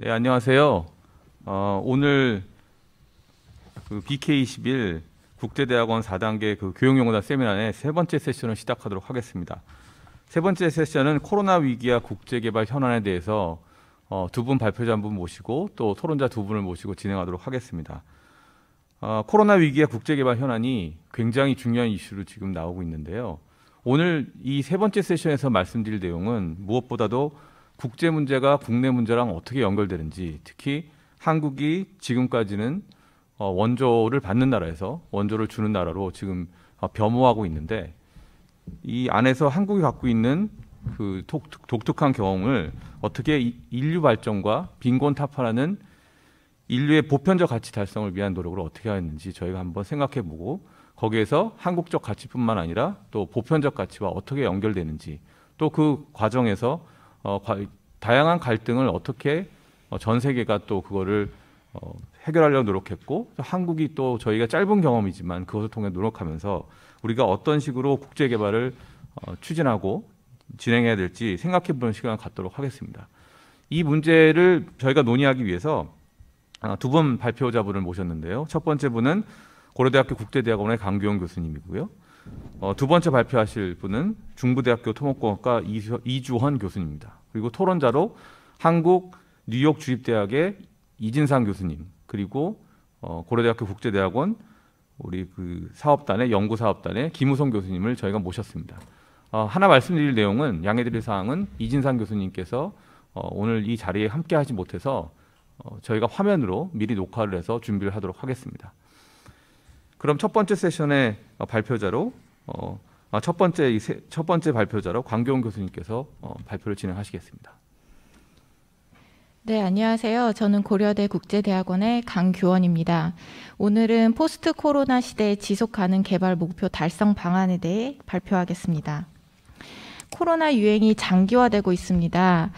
네, 안녕하세요. 오늘 그 BK21 국제대학원 4단계 그 교육연구단 세미나의 세 번째 세션을 시작하도록 하겠습니다. 세 번째 세션은 코로나 위기와 국제개발 현안에 대해서 두 분 발표자 한 분 모시고 또 토론자 두 분을 모시고 진행하도록 하겠습니다. 코로나 위기와 국제개발 현안이 굉장히 중요한 이슈로 지금 나오고 있는데요. 오늘 이 세 번째 세션에서 말씀드릴 내용은 무엇보다도 국제 문제가 국내 문제랑 어떻게 연결되는지, 특히 한국이 지금까지는 원조를 받는 나라에서 원조를 주는 나라로 지금 변모하고 있는데, 이 안에서 한국이 갖고 있는 그 독특한 경험을 어떻게 인류 발전과 빈곤 타파라는 인류의 보편적 가치 달성을 위한 노력을 어떻게 하였는지 저희가 한번 생각해보고, 거기에서 한국적 가치뿐만 아니라 또 보편적 가치와 어떻게 연결되는지, 또 그 과정에서 다양한 갈등을 어떻게 전 세계가 또 그거를 해결하려고 노력했고, 한국이 또 저희가 짧은 경험이지만 그것을 통해 노력하면서 우리가 어떤 식으로 국제 개발을 추진하고 진행해야 될지 생각해보는 시간을 갖도록 하겠습니다. 이 문제를 저희가 논의하기 위해서 두 분 발표자분을 모셨는데요. 첫 번째 분은 고려대학교 국제대학원의 강규원 교수님이고요. 두 번째 발표하실 분은 중부대학교 토목공학과 이주헌 교수님입니다. 그리고 토론자로 한국 뉴욕 주립대학의 이진상 교수님, 그리고 고려대학교 국제대학원 우리 그 사업단의 연구사업단의 김우성 교수님을 저희가 모셨습니다. 하나 말씀드릴 내용은, 양해드릴 사항은 이진상 교수님께서 오늘 이 자리에 함께하지 못해서 저희가 화면으로 미리 녹화를 해서 준비를 하도록 하겠습니다. 그럼 첫 번째 세션의 발표자로 첫 번째 발표자로 강규원 교수님께서 발표를 진행하시겠습니다. 네, 안녕하세요. 저는 고려대 국제대학원의 강규원입니다. 오늘은 포스트 코로나 시대의 지속 가능 개발 목표 달성 방안에 대해 발표하겠습니다. 코로나 유행이 장기화되고 있습니다.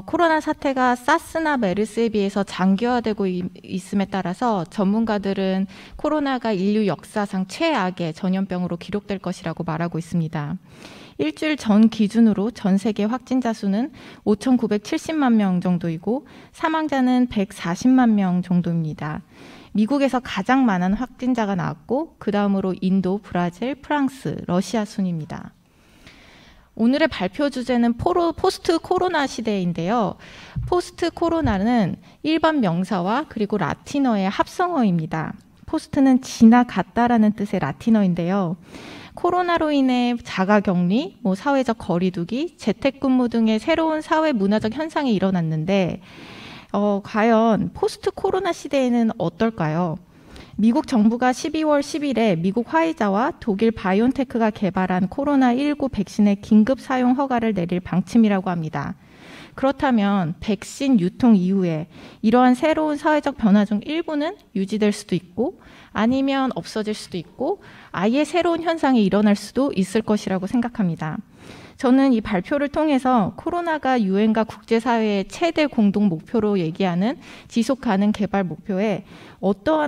코로나 사태가 사스나 메르스에 비해서 장기화되고 있음에 따라서 전문가들은 코로나가 인류 역사상 최악의 전염병으로 기록될 것이라고 말하고 있습니다. 일주일 전 기준으로 전 세계 확진자 수는 5,970만 명 정도이고 사망자는 140만 명 정도입니다. 미국에서 가장 많은 확진자가 나왔고 그 다음으로 인도, 브라질, 프랑스, 러시아 순입니다. 오늘의 발표 주제는 포스트 코로나 시대인데요. 포스트 코로나는 일반 명사와 그리고 라틴어의 합성어입니다. 포스트는 지나갔다라는 뜻의 라틴어인데요. 코로나로 인해 자가격리, 사회적 거리두기, 재택근무 등의 새로운 사회 문화적 현상이 일어났는데 과연 포스트 코로나 시대에는 어떨까요? 미국 정부가 12월 10일에 미국 화이자와 독일 바이온테크가 개발한 코로나19 백신의 긴급 사용 허가를 내릴 방침이라고 합니다. 그렇다면 백신 유통 이후에 이러한 새로운 사회적 변화 중 일부는 유지될 수도 있고 아니면 없어질 수도 있고 아예 새로운 현상이 일어날 수도 있을 것이라고 생각합니다. 저는 이 발표를 통해서 코로나가 유엔과 국제사회의 최대 공동 목표로 얘기하는 지속 가능 개발 목표에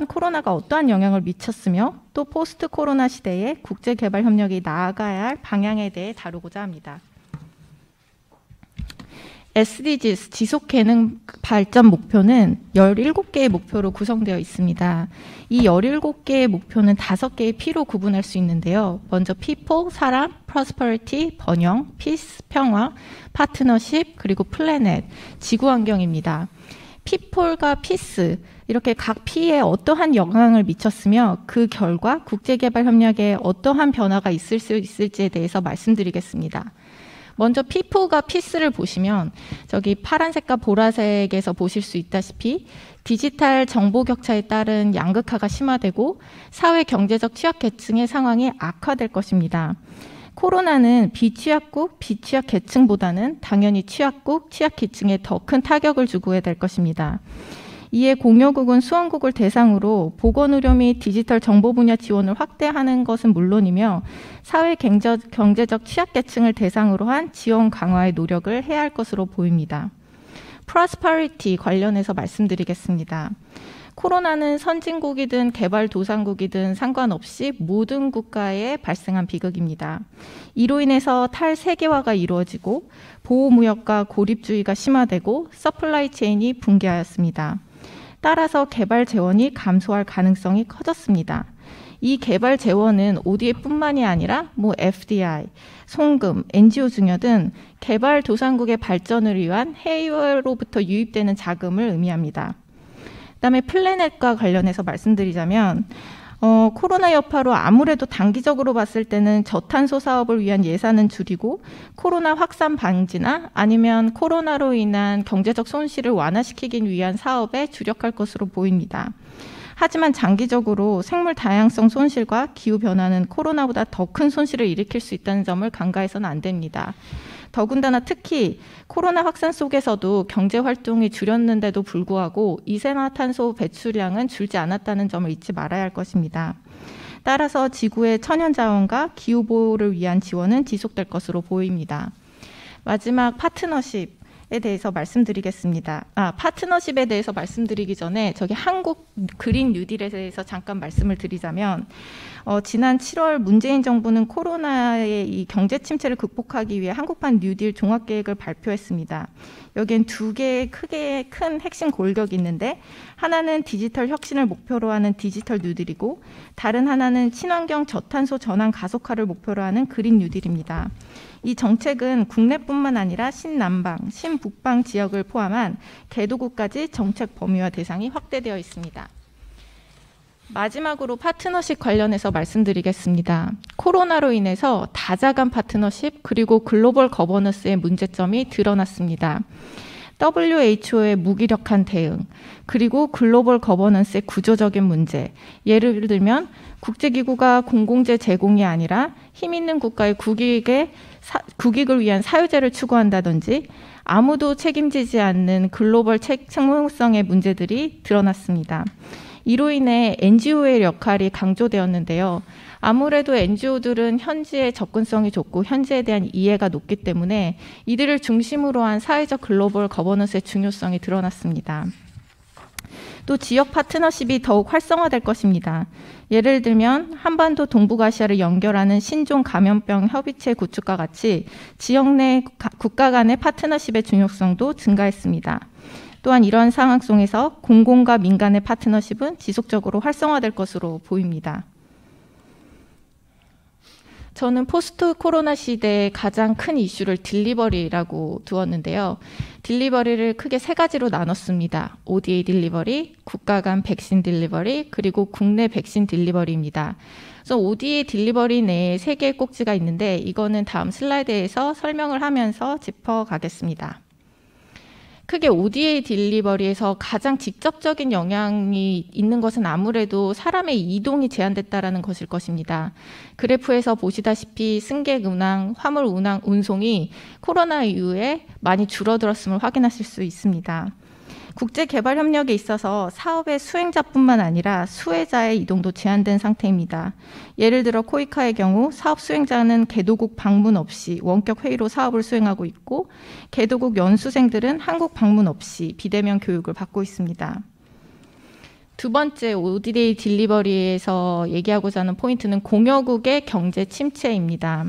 코로나가 어떠한 영향을 미쳤으며 또 포스트 코로나 시대에 국제 개발 협력이 나아가야 할 방향에 대해 다루고자 합니다. SDGs 지속 가능 발전 목표는 17개의 목표로 구성되어 있습니다. 이 17개의 목표는 5개의 P로 구분할 수 있는데요. 먼저 people, 사람, prosperity, 번영, peace, 평화, partnership, 그리고 planet, 지구환경입니다. people과 peace, 이렇게 각 P에 어떠한 영향을 미쳤으며 그 결과 국제개발 협력에 어떠한 변화가 있을 수 있을지에 대해서 말씀드리겠습니다. 먼저 people과 peace를 보시면 저기 파란색과 보라색에서 보실 수 있다시피 디지털 정보 격차에 따른 양극화가 심화되고 사회 경제적 취약계층의 상황이 악화될 것입니다. 코로나는 비취약국, 비취약계층보다는 당연히 취약국, 취약계층에 더 큰 타격을 주고야 될 것입니다. 이에 공여국은 수원국을 대상으로 보건의료 및 디지털 정보 분야 지원을 확대하는 것은 물론이며 사회 경제적 취약계층을 대상으로 한 지원 강화의 노력을 해야 할 것으로 보입니다. 프로스퍼리티 관련해서 말씀드리겠습니다. 코로나는 선진국이든 개발도상국이든 상관없이 모든 국가에 발생한 비극입니다. 이로 인해서 탈세계화가 이루어지고 보호무역과 고립주의가 심화되고 서플라이 체인이 붕괴하였습니다. 따라서 개발 재원이 감소할 가능성이 커졌습니다. 이 개발 재원은 ODA뿐만이 아니라 FDI, 송금, NGO 증여 등 개발도상국의 발전을 위한 해외로부터 유입되는 자금을 의미합니다. 그다음에 플래넷과 관련해서 말씀드리자면 코로나 여파로 아무래도 단기적으로 봤을 때는 저탄소 사업을 위한 예산은 줄이고 코로나 확산 방지나 아니면 코로나로 인한 경제적 손실을 완화시키기 위한 사업에 주력할 것으로 보입니다. 하지만 장기적으로 생물 다양성 손실과 기후변화는 코로나보다 더 큰 손실을 일으킬 수 있다는 점을 간과해서는 안 됩니다. 더군다나 특히 코로나 확산 속에서도 경제활동이 줄였는데도 불구하고 이산화탄소 배출량은 줄지 않았다는 점을 잊지 말아야 할 것입니다. 따라서 지구의 천연자원과 기후보호를 위한 지원은 지속될 것으로 보입니다. 마지막 파트너십에 대해서 말씀드리겠습니다. 파트너십에 대해서 말씀드리기 전에 저기 한국 그린 뉴딜에 대해서 잠깐 말씀을 드리자면 지난 7월 문재인 정부는 코로나의 이 경제 침체를 극복하기 위해 한국판 뉴딜 종합계획을 발표했습니다. 여기엔 두 개의 크게 큰 핵심 골격이 있는데 하나는 디지털 혁신을 목표로 하는 디지털 뉴딜이고 다른 하나는 친환경 저탄소 전환 가속화를 목표로 하는 그린 뉴딜입니다. 이 정책은 국내뿐만 아니라 신남방, 신북방 지역을 포함한 개도국까지 정책 범위와 대상이 확대되어 있습니다. 마지막으로 파트너십 관련해서 말씀드리겠습니다. 코로나로 인해서 다자간 파트너십 그리고 글로벌 거버넌스의 문제점이 드러났습니다. WHO의 무기력한 대응, 그리고 글로벌 거버넌스의 구조적인 문제, 예를 들면 국제기구가 공공재 제공이 아니라 힘 있는 국가의 국익을 위한 사유제를 추구한다든지 아무도 책임지지 않는 글로벌 책무성의 문제들이 드러났습니다. 이로 인해 NGO의 역할이 강조되었는데요. 아무래도 NGO들은 현지의 접근성이 좋고 현지에 대한 이해가 높기 때문에 이들을 중심으로 한 사회적 글로벌 거버넌스의 중요성이 드러났습니다. 또 지역 파트너십이 더욱 활성화될 것입니다. 예를 들면 한반도 동북아시아를 연결하는 신종 감염병 협의체 구축과 같이 지역 내 국가 간의 파트너십의 중요성도 증가했습니다. 또한 이러한 상황 속에서 공공과 민간의 파트너십은 지속적으로 활성화될 것으로 보입니다. 저는 포스트 코로나 시대의 가장 큰 이슈를 딜리버리라고 두었는데요. 딜리버리를 크게 세 가지로 나눴습니다. ODA 딜리버리, 국가 간 백신 딜리버리, 그리고 국내 백신 딜리버리입니다. 그래서 ODA 딜리버리 내에 세 개의 꼭지가 있는데 이거는 다음 슬라이드에서 설명을 하면서 짚어가겠습니다. 크게 ODA 딜리버리에서 가장 직접적인 영향이 있는 것은 아무래도 사람의 이동이 제한됐다는 것일 것입니다. 그래프에서 보시다시피 승객 운항, 화물 운송이 코로나 이후에 많이 줄어들었음을 확인하실 수 있습니다. 국제개발협력에 있어서 사업의 수행자뿐만 아니라 수혜자의 이동도 제한된 상태입니다. 예를 들어 코이카의 경우 사업 수행자는 개도국 방문 없이 원격 회의로 사업을 수행하고 있고 개도국 연수생들은 한국 방문 없이 비대면 교육을 받고 있습니다. 두 번째 ODA 딜리버리에서 얘기하고자 하는 포인트는 공여국의 경제 침체입니다.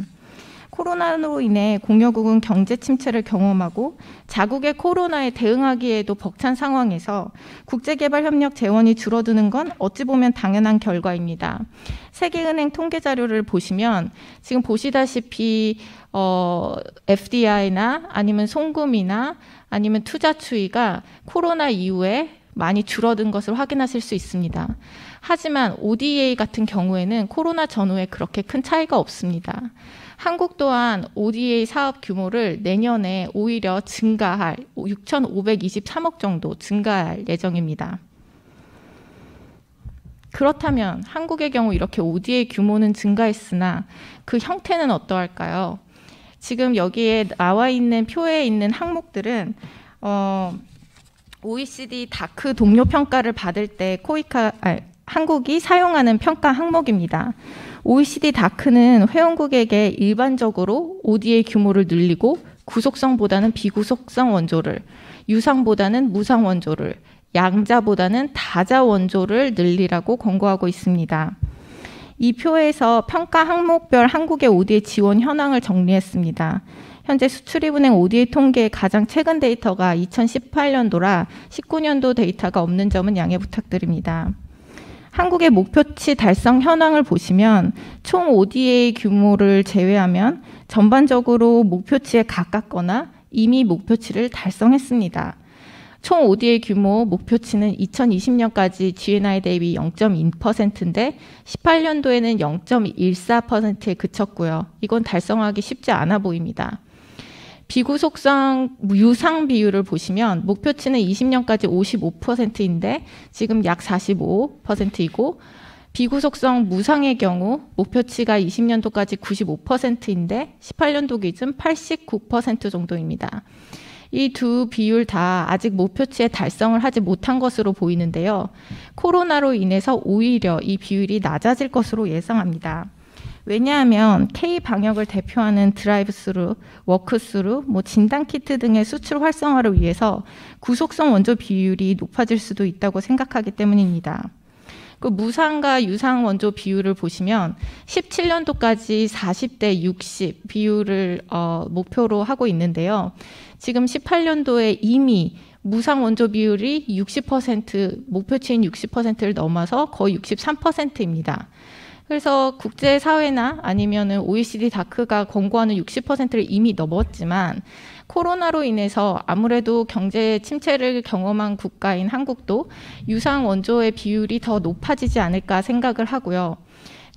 코로나로 인해 공여국은 경제 침체를 경험하고 자국의 코로나에 대응하기에도 벅찬 상황에서 국제개발협력 재원이 줄어드는 건 어찌 보면 당연한 결과입니다. 세계은행 통계 자료를 보시면 지금 보시다시피 FDI나 아니면 송금이나 아니면 투자 추이가 코로나 이후에 많이 줄어든 것을 확인하실 수 있습니다. 하지만 ODA 같은 경우에는 코로나 전후에 그렇게 큰 차이가 없습니다. 한국 또한 ODA 사업 규모를 내년에 오히려 증가할 6,523억 정도 증가할 예정입니다. 그렇다면 한국의 경우 이렇게 ODA 규모는 증가했으나 그 형태는 어떠할까요? 지금 여기에 나와 있는 표에 있는 항목들은 OECD 다크 동료 평가를 받을 때 한국이 사용하는 평가 항목입니다. OECD 다크는 회원국에게 일반적으로 ODA 규모를 늘리고 구속성보다는 비구속성 원조를, 유상보다는 무상 원조를, 양자보다는 다자 원조를 늘리라고 권고하고 있습니다. 이 표에서 평가 항목별 한국의 ODA 지원 현황을 정리했습니다. 현재 수출입은행 ODA 통계의 가장 최근 데이터가 2018년도라 19년도 데이터가 없는 점은 양해 부탁드립니다. 한국의 목표치 달성 현황을 보시면 총 ODA 규모를 제외하면 전반적으로 목표치에 가깝거나 이미 목표치를 달성했습니다. 총 ODA 규모 목표치는 2020년까지 GNI 대비 0.2%인데 18년도에는 0.14%에 그쳤고요. 이건 달성하기 쉽지 않아 보입니다. 비구속성 유상 비율을 보시면 목표치는 20년까지 55%인데 지금 약 45%이고 비구속성 무상의 경우 목표치가 20년도까지 95%인데 18년도 기준 89% 정도입니다. 이 두 비율 다 아직 목표치에 달성을 하지 못한 것으로 보이는데요. 코로나로 인해서 오히려 이 비율이 낮아질 것으로 예상합니다. 왜냐하면 K-방역을 대표하는 드라이브스루, 워크스루, 진단키트 등의 수출 활성화를 위해서 구속성 원조 비율이 높아질 수도 있다고 생각하기 때문입니다. 그 무상과 유상 원조 비율을 보시면 17년도까지 40대 60 비율을 목표로 하고 있는데요. 지금 18년도에 이미 무상 원조 비율이 60%, 목표치인 60%를 넘어서 거의 63%입니다. 그래서 국제사회나 아니면은 OECD 다크가 권고하는 60%를 이미 넘었지만 코로나로 인해서 아무래도 경제 침체를 경험한 국가인 한국도 유상 원조의 비율이 더 높아지지 않을까 생각을 하고요.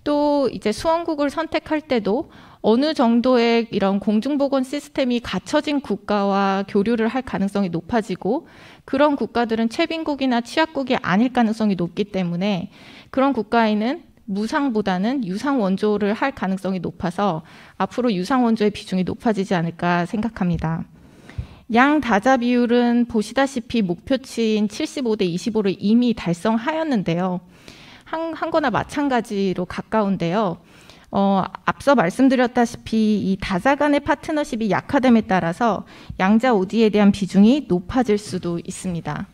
또 이제 수원국을 선택할 때도 어느 정도의 이런 공중보건 시스템이 갖춰진 국가와 교류를 할 가능성이 높아지고 그런 국가들은 최빈국이나 취약국이 아닐 가능성이 높기 때문에 그런 국가에는 무상보다는 유상 원조를 할 가능성이 높아서 앞으로 유상 원조의 비중이 높아지지 않을까 생각합니다. 양 다자 비율은 보시다시피 목표치인 75대 25를 이미 달성하였는데요. 한 거나 마찬가지로 가까운데요. 앞서 말씀드렸다시피 이 다자 간의 파트너십이 약화됨에 따라서 양자 ODA에 대한 비중이 높아질 수도 있습니다.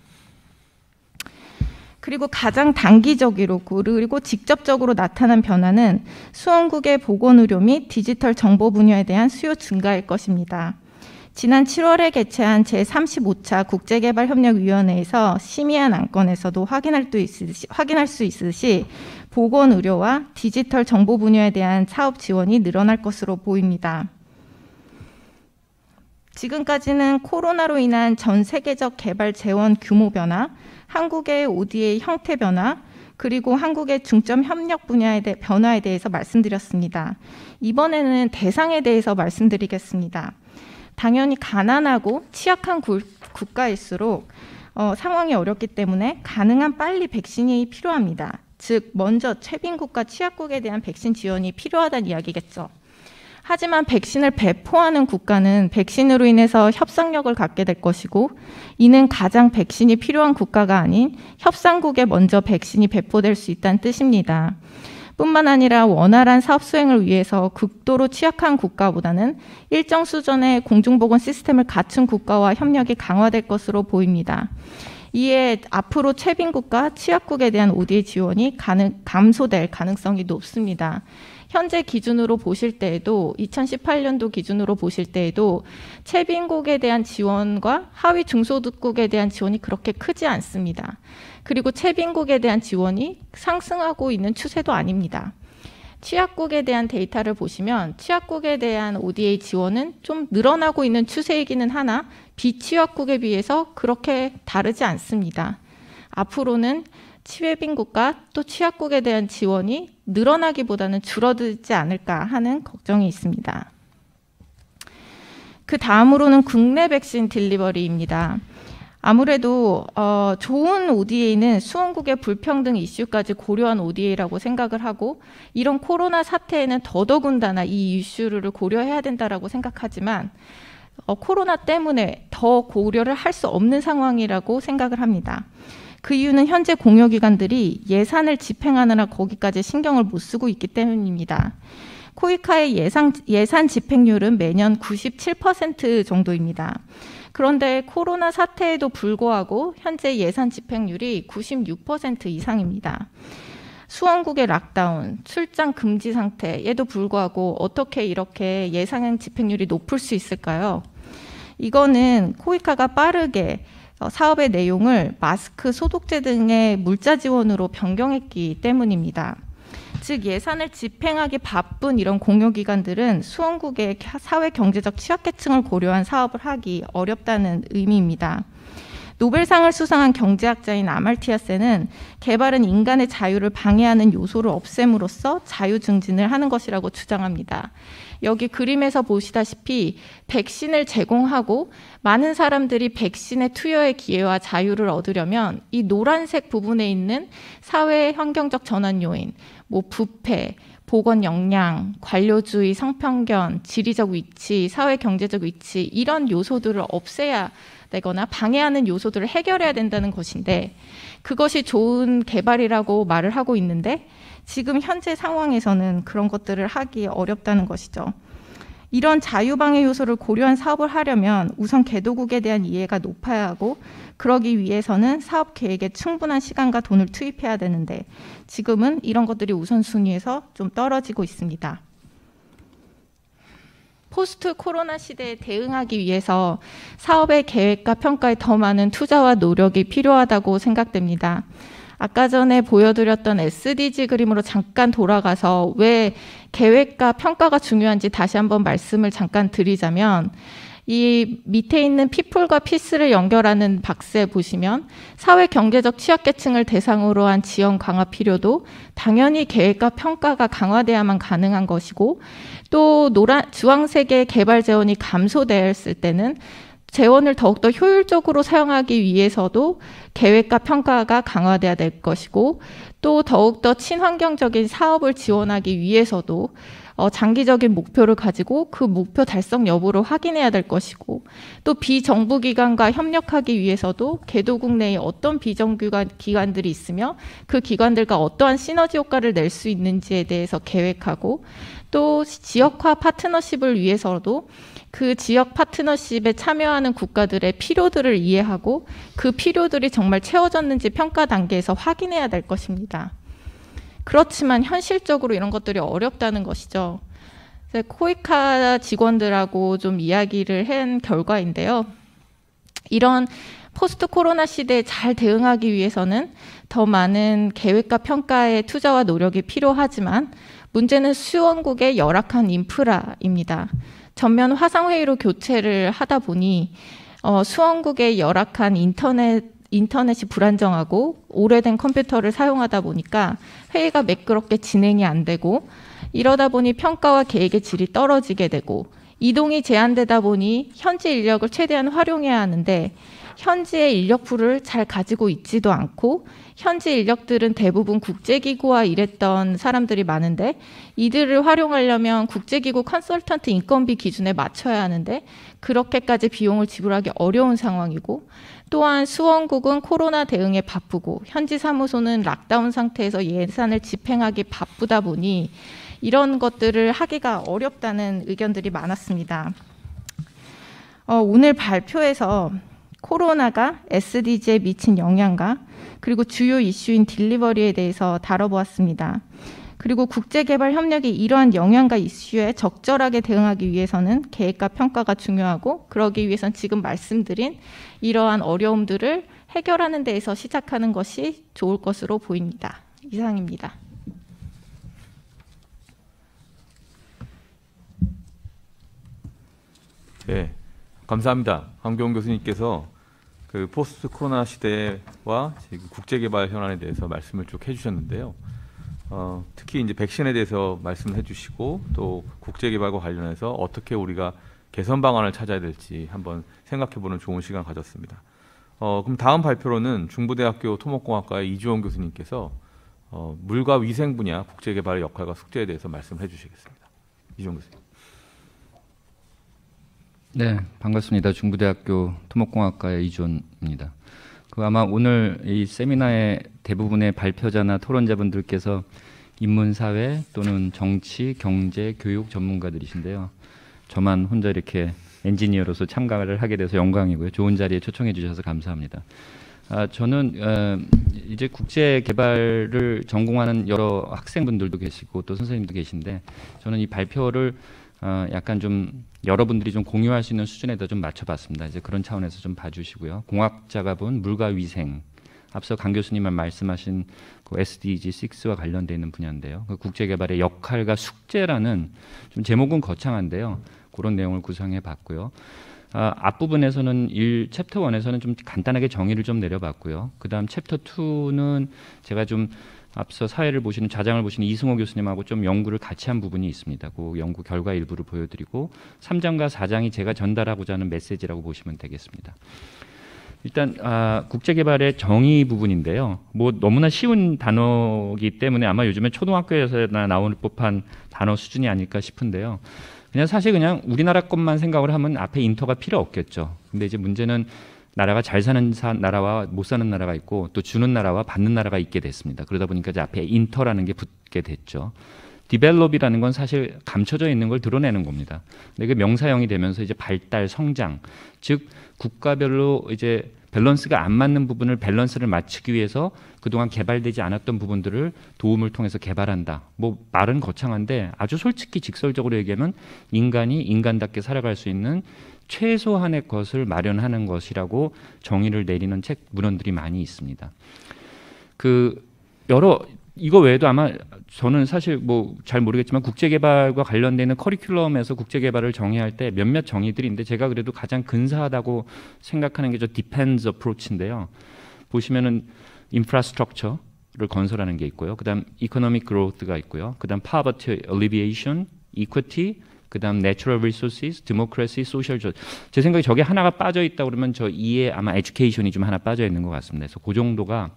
그리고 가장 단기적으로 그리고 직접적으로 나타난 변화는 수원국의 보건의료 및 디지털 정보 분야에 대한 수요 증가일 것입니다. 지난 7월에 개최한 제35차 국제개발협력위원회에서 심의한 안건에서도 확인할 수 있으시 보건의료와 디지털 정보 분야에 대한 사업 지원이 늘어날 것으로 보입니다. 지금까지는 코로나로 인한 전 세계적 개발 재원 규모 변화, 한국의 ODA 형태 변화, 그리고 한국의 중점 협력 분야의 변화에 대해서 말씀드렸습니다. 이번에는 대상에 대해서 말씀드리겠습니다. 당연히 가난하고 취약한 국가일수록 상황이 어렵기 때문에 가능한 빨리 백신이 필요합니다. 즉 먼저 최빈국과 취약국에 대한 백신 지원이 필요하다는 이야기겠죠. 하지만 백신을 배포하는 국가는 백신으로 인해서 협상력을 갖게 될 것이고 이는 가장 백신이 필요한 국가가 아닌 협상국에 먼저 백신이 배포될 수 있다는 뜻입니다. 뿐만 아니라 원활한 사업 수행을 위해서 극도로 취약한 국가보다는 일정 수준의 공중보건 시스템을 갖춘 국가와 협력이 강화될 것으로 보입니다. 이에 앞으로 최빈국과 취약국에 대한 ODA 지원이 감소될 가능성이 높습니다. 현재 기준으로 보실 때에도 2018년도 기준으로 보실 때에도 최빈국에 대한 지원과 하위 중소득국에 대한 지원이 그렇게 크지 않습니다. 그리고 최빈국에 대한 지원이 상승하고 있는 추세도 아닙니다. 취약국에 대한 데이터를 보시면 취약국에 대한 ODA 지원은 좀 늘어나고 있는 추세이기는 하나 비취약국에 비해서 그렇게 다르지 않습니다. 앞으로는 최빈국과 또 취약국에 대한 지원이 늘어나기보다는 줄어들지 않을까 하는 걱정이 있습니다. 그 다음으로는 국내 백신 딜리버리입니다. 아무래도 좋은 ODA는 수원국의 불평등 이슈까지 고려한 ODA라고 생각을 하고 이런 코로나 사태에는 더더군다나 이 이슈를 고려해야 된다라고 생각하지만 코로나 때문에 더 고려를 할 수 없는 상황이라고 생각을 합니다. 그 이유는 현재 공여기관들이 예산을 집행하느라 거기까지 신경을 못 쓰고 있기 때문입니다. 코이카의 예산 집행률은 매년 97% 정도입니다. 그런데 코로나 사태에도 불구하고 현재 예산 집행률이 96% 이상입니다. 수원국의 락다운, 출장 금지 상태에도 불구하고 어떻게 이렇게 예산 집행률이 높을 수 있을까요? 이거는 코이카가 빠르게 사업의 내용을 마스크, 소독제 등의 물자 지원으로 변경했기 때문입니다. 즉 예산을 집행하기 바쁜 이런 공유기관들은 수원국의 사회 경제적 취약계층을 고려한 사업을 하기 어렵다는 의미입니다. 노벨상을 수상한 경제학자인 아말티아 센은 개발은 인간의 자유를 방해하는 요소를 없앰으로써 자유 증진을 하는 것이라고 주장합니다. 여기 그림에서 보시다시피 백신을 제공하고 많은 사람들이 백신의 투여의 기회와 자유를 얻으려면 이 노란색 부분에 있는 사회 환경적 전환 요인, 부패, 보건 역량, 관료주의, 성편견, 지리적 위치, 사회 경제적 위치 이런 요소들을 없애야 되거나 방해하는 요소들을 해결해야 된다는 것인데 그것이 좋은 개발이라고 말을 하고 있는데 지금 현재 상황에서는 그런 것들을 하기 어렵다는 것이죠. 이런 자유방해 요소를 고려한 사업을 하려면 우선 개도국에 대한 이해가 높아야 하고 그러기 위해서는 사업 계획에 충분한 시간과 돈을 투입해야 되는데 지금은 이런 것들이 우선순위에서 좀 떨어지고 있습니다. 포스트 코로나 시대에 대응하기 위해서 사업의 계획과 평가에 더 많은 투자와 노력이 필요하다고 생각됩니다. 아까 전에 보여드렸던 SDG 그림으로 잠깐 돌아가서 왜 계획과 평가가 중요한지 다시 한번 말씀을 잠깐 드리자면 이 밑에 있는 피플과 피스를 연결하는 박스에 보시면 사회 경제적 취약계층을 대상으로 한 지원 강화 필요도 당연히 계획과 평가가 강화돼야만 가능한 것이고 또 주황색의 개발 재원이 감소되었을 때는 재원을 더욱더 효율적으로 사용하기 위해서도 계획과 평가가 강화돼야 될 것이고 또 더욱더 친환경적인 사업을 지원하기 위해서도 장기적인 목표를 가지고 그 목표 달성 여부를 확인해야 될 것이고 또 비정부기관과 협력하기 위해서도 개도국 내에 어떤 비정부기관들이 있으며 그 기관들과 어떠한 시너지 효과를 낼 수 있는지에 대해서 계획하고 또 지역화 파트너십을 위해서도 그 지역 파트너십에 참여하는 국가들의 필요들을 이해하고 그 필요들이 정말 채워졌는지 평가 단계에서 확인해야 될 것입니다. 그렇지만 현실적으로 이런 것들이 어렵다는 것이죠. 코이카 직원들하고 좀 이야기를 한 결과인데요. 이런 포스트 코로나 시대에 잘 대응하기 위해서는 더 많은 계획과 평가의 투자와 노력이 필요하지만 문제는 수원국의 열악한 인프라입니다. 전면 화상회의로 교체를 하다 보니 수원국의 열악한 인터넷이 불안정하고 오래된 컴퓨터를 사용하다 보니까 회의가 매끄럽게 진행이 안 되고 이러다 보니 평가와 계획의 질이 떨어지게 되고 이동이 제한되다 보니 현지 인력을 최대한 활용해야 하는데 현지의 인력풀을 잘 가지고 있지도 않고 현지 인력들은 대부분 국제기구와 일했던 사람들이 많은데 이들을 활용하려면 국제기구 컨설턴트 인건비 기준에 맞춰야 하는데 그렇게까지 비용을 지불하기 어려운 상황이고 또한 수원국은 코로나 대응에 바쁘고 현지 사무소는 락다운 상태에서 예산을 집행하기 바쁘다 보니 이런 것들을 하기가 어렵다는 의견들이 많았습니다. 오늘 발표에서 코로나가 SDG에 미친 영향과 그리고 주요 이슈인 딜리버리에 대해서 다뤄보았습니다. 그리고 국제개발 협력이 이러한 영향과 이슈에 적절하게 대응하기 위해서는 계획과 평가가 중요하고 그러기 위해서는 지금 말씀드린 이러한 어려움들을 해결하는 데에서 시작하는 것이 좋을 것으로 보입니다. 이상입니다. 네, 감사합니다. 황교안 교수님께서 그 포스트 코로나 시대와 지금 국제개발 현안에 대해서 말씀을 쭉 해주셨는데요. 특히 이제 백신에 대해서 말씀을 해주시고 또 국제개발과 관련해서 어떻게 우리가 개선 방안을 찾아야 될지 한번 생각해보는 좋은 시간 가졌습니다. 그럼 다음 발표로는 중부대학교 토목공학과의 이주원 교수님께서 물과 위생 분야 국제개발의 역할과 숙제에 대해서 말씀을 해주시겠습니다. 이주원 교수님. 네, 반갑습니다. 중부대학교 토목공학과의 이주원입니다. 아마 오늘 이 세미나의 대부분의 발표자나 토론자분들께서 인문사회 또는 정치, 경제, 교육 전문가들이신데요. 저만 혼자 이렇게 엔지니어로서 참가를 하게 돼서 영광이고요. 좋은 자리에 초청해 주셔서 감사합니다. 저는 이제 국제 개발을 전공하는 여러 학생분들도 계시고 또 선생님도 계신데 저는 이 발표를 약간 좀 여러분들이 좀 공유할 수 있는 수준에다 좀 맞춰봤습니다. 이제 그런 차원에서 좀 봐주시고요. 공학자가 본 물과 위생, 앞서 강 교수님만 말씀하신 그 SDG 6와 관련되어 있는 분야인데요. 그 국제개발의 역할과 숙제라는 좀 제목은 거창한데요. 그런 내용을 구성해봤고요. 앞부분에서는 챕터 1에서는 좀 간단하게 정의를 좀 내려봤고요. 그 다음 챕터 2는 제가 좀 앞서 사회를 보시는 좌장을 보시는 이승호 교수님하고 좀 연구를 같이 한 부분이 있습니다. 그 연구 결과 일부를 보여드리고 3장과 4장이 제가 전달하고자 하는 메시지라고 보시면 되겠습니다. 일단 국제개발의 정의 부분인데요. 뭐 너무나 쉬운 단어이기 때문에 아마 요즘에 초등학교에서나 나올 법한 단어 수준이 아닐까 싶은데요. 그냥 우리나라 것만 생각을 하면 앞에 인터가 필요 없겠죠. 근데 이제 문제는 나라가 잘 사는 나라와 못 사는 나라가 있고 또 주는 나라와 받는 나라가 있게 됐습니다. 그러다 보니까 이제 앞에 인터라는 게 붙게 됐죠. 디벨롭이라는 건 사실 감춰져 있는 걸 드러내는 겁니다. 근데 그 명사형이 되면서 이제 발달, 성장, 즉 국가별로 이제 밸런스가 안 맞는 부분을 밸런스를 맞추기 위해서 그동안 개발되지 않았던 부분들을 도움을 통해서 개발한다. 뭐 말은 거창한데 아주 솔직히 직설적으로 얘기하면 인간이 인간답게 살아갈 수 있는 최소한의 것을 마련하는 것이라고 정의를 내리는 책 문헌들이 많이 있습니다. 이거 외에도 아마 저는 사실 뭐 잘 모르겠지만 국제개발과 관련되는 커리큘럼에서 국제개발을 정의할 때 몇몇 정의들이 있는데 제가 그래도 가장 근사하다고 생각하는 게 저 depends approach인데요. 보시면은 infrastructure를 건설하는 게 있고요. 그다음 economic growth가 있고요. 그다음 poverty alleviation, equity, 그다음 natural resources, democracy, social justice. 제 생각에 저게 하나가 빠져 있다 그러면 저 2에 아마 education이 좀 하나 빠져 있는 것 같습니다. 그래서 그 정도가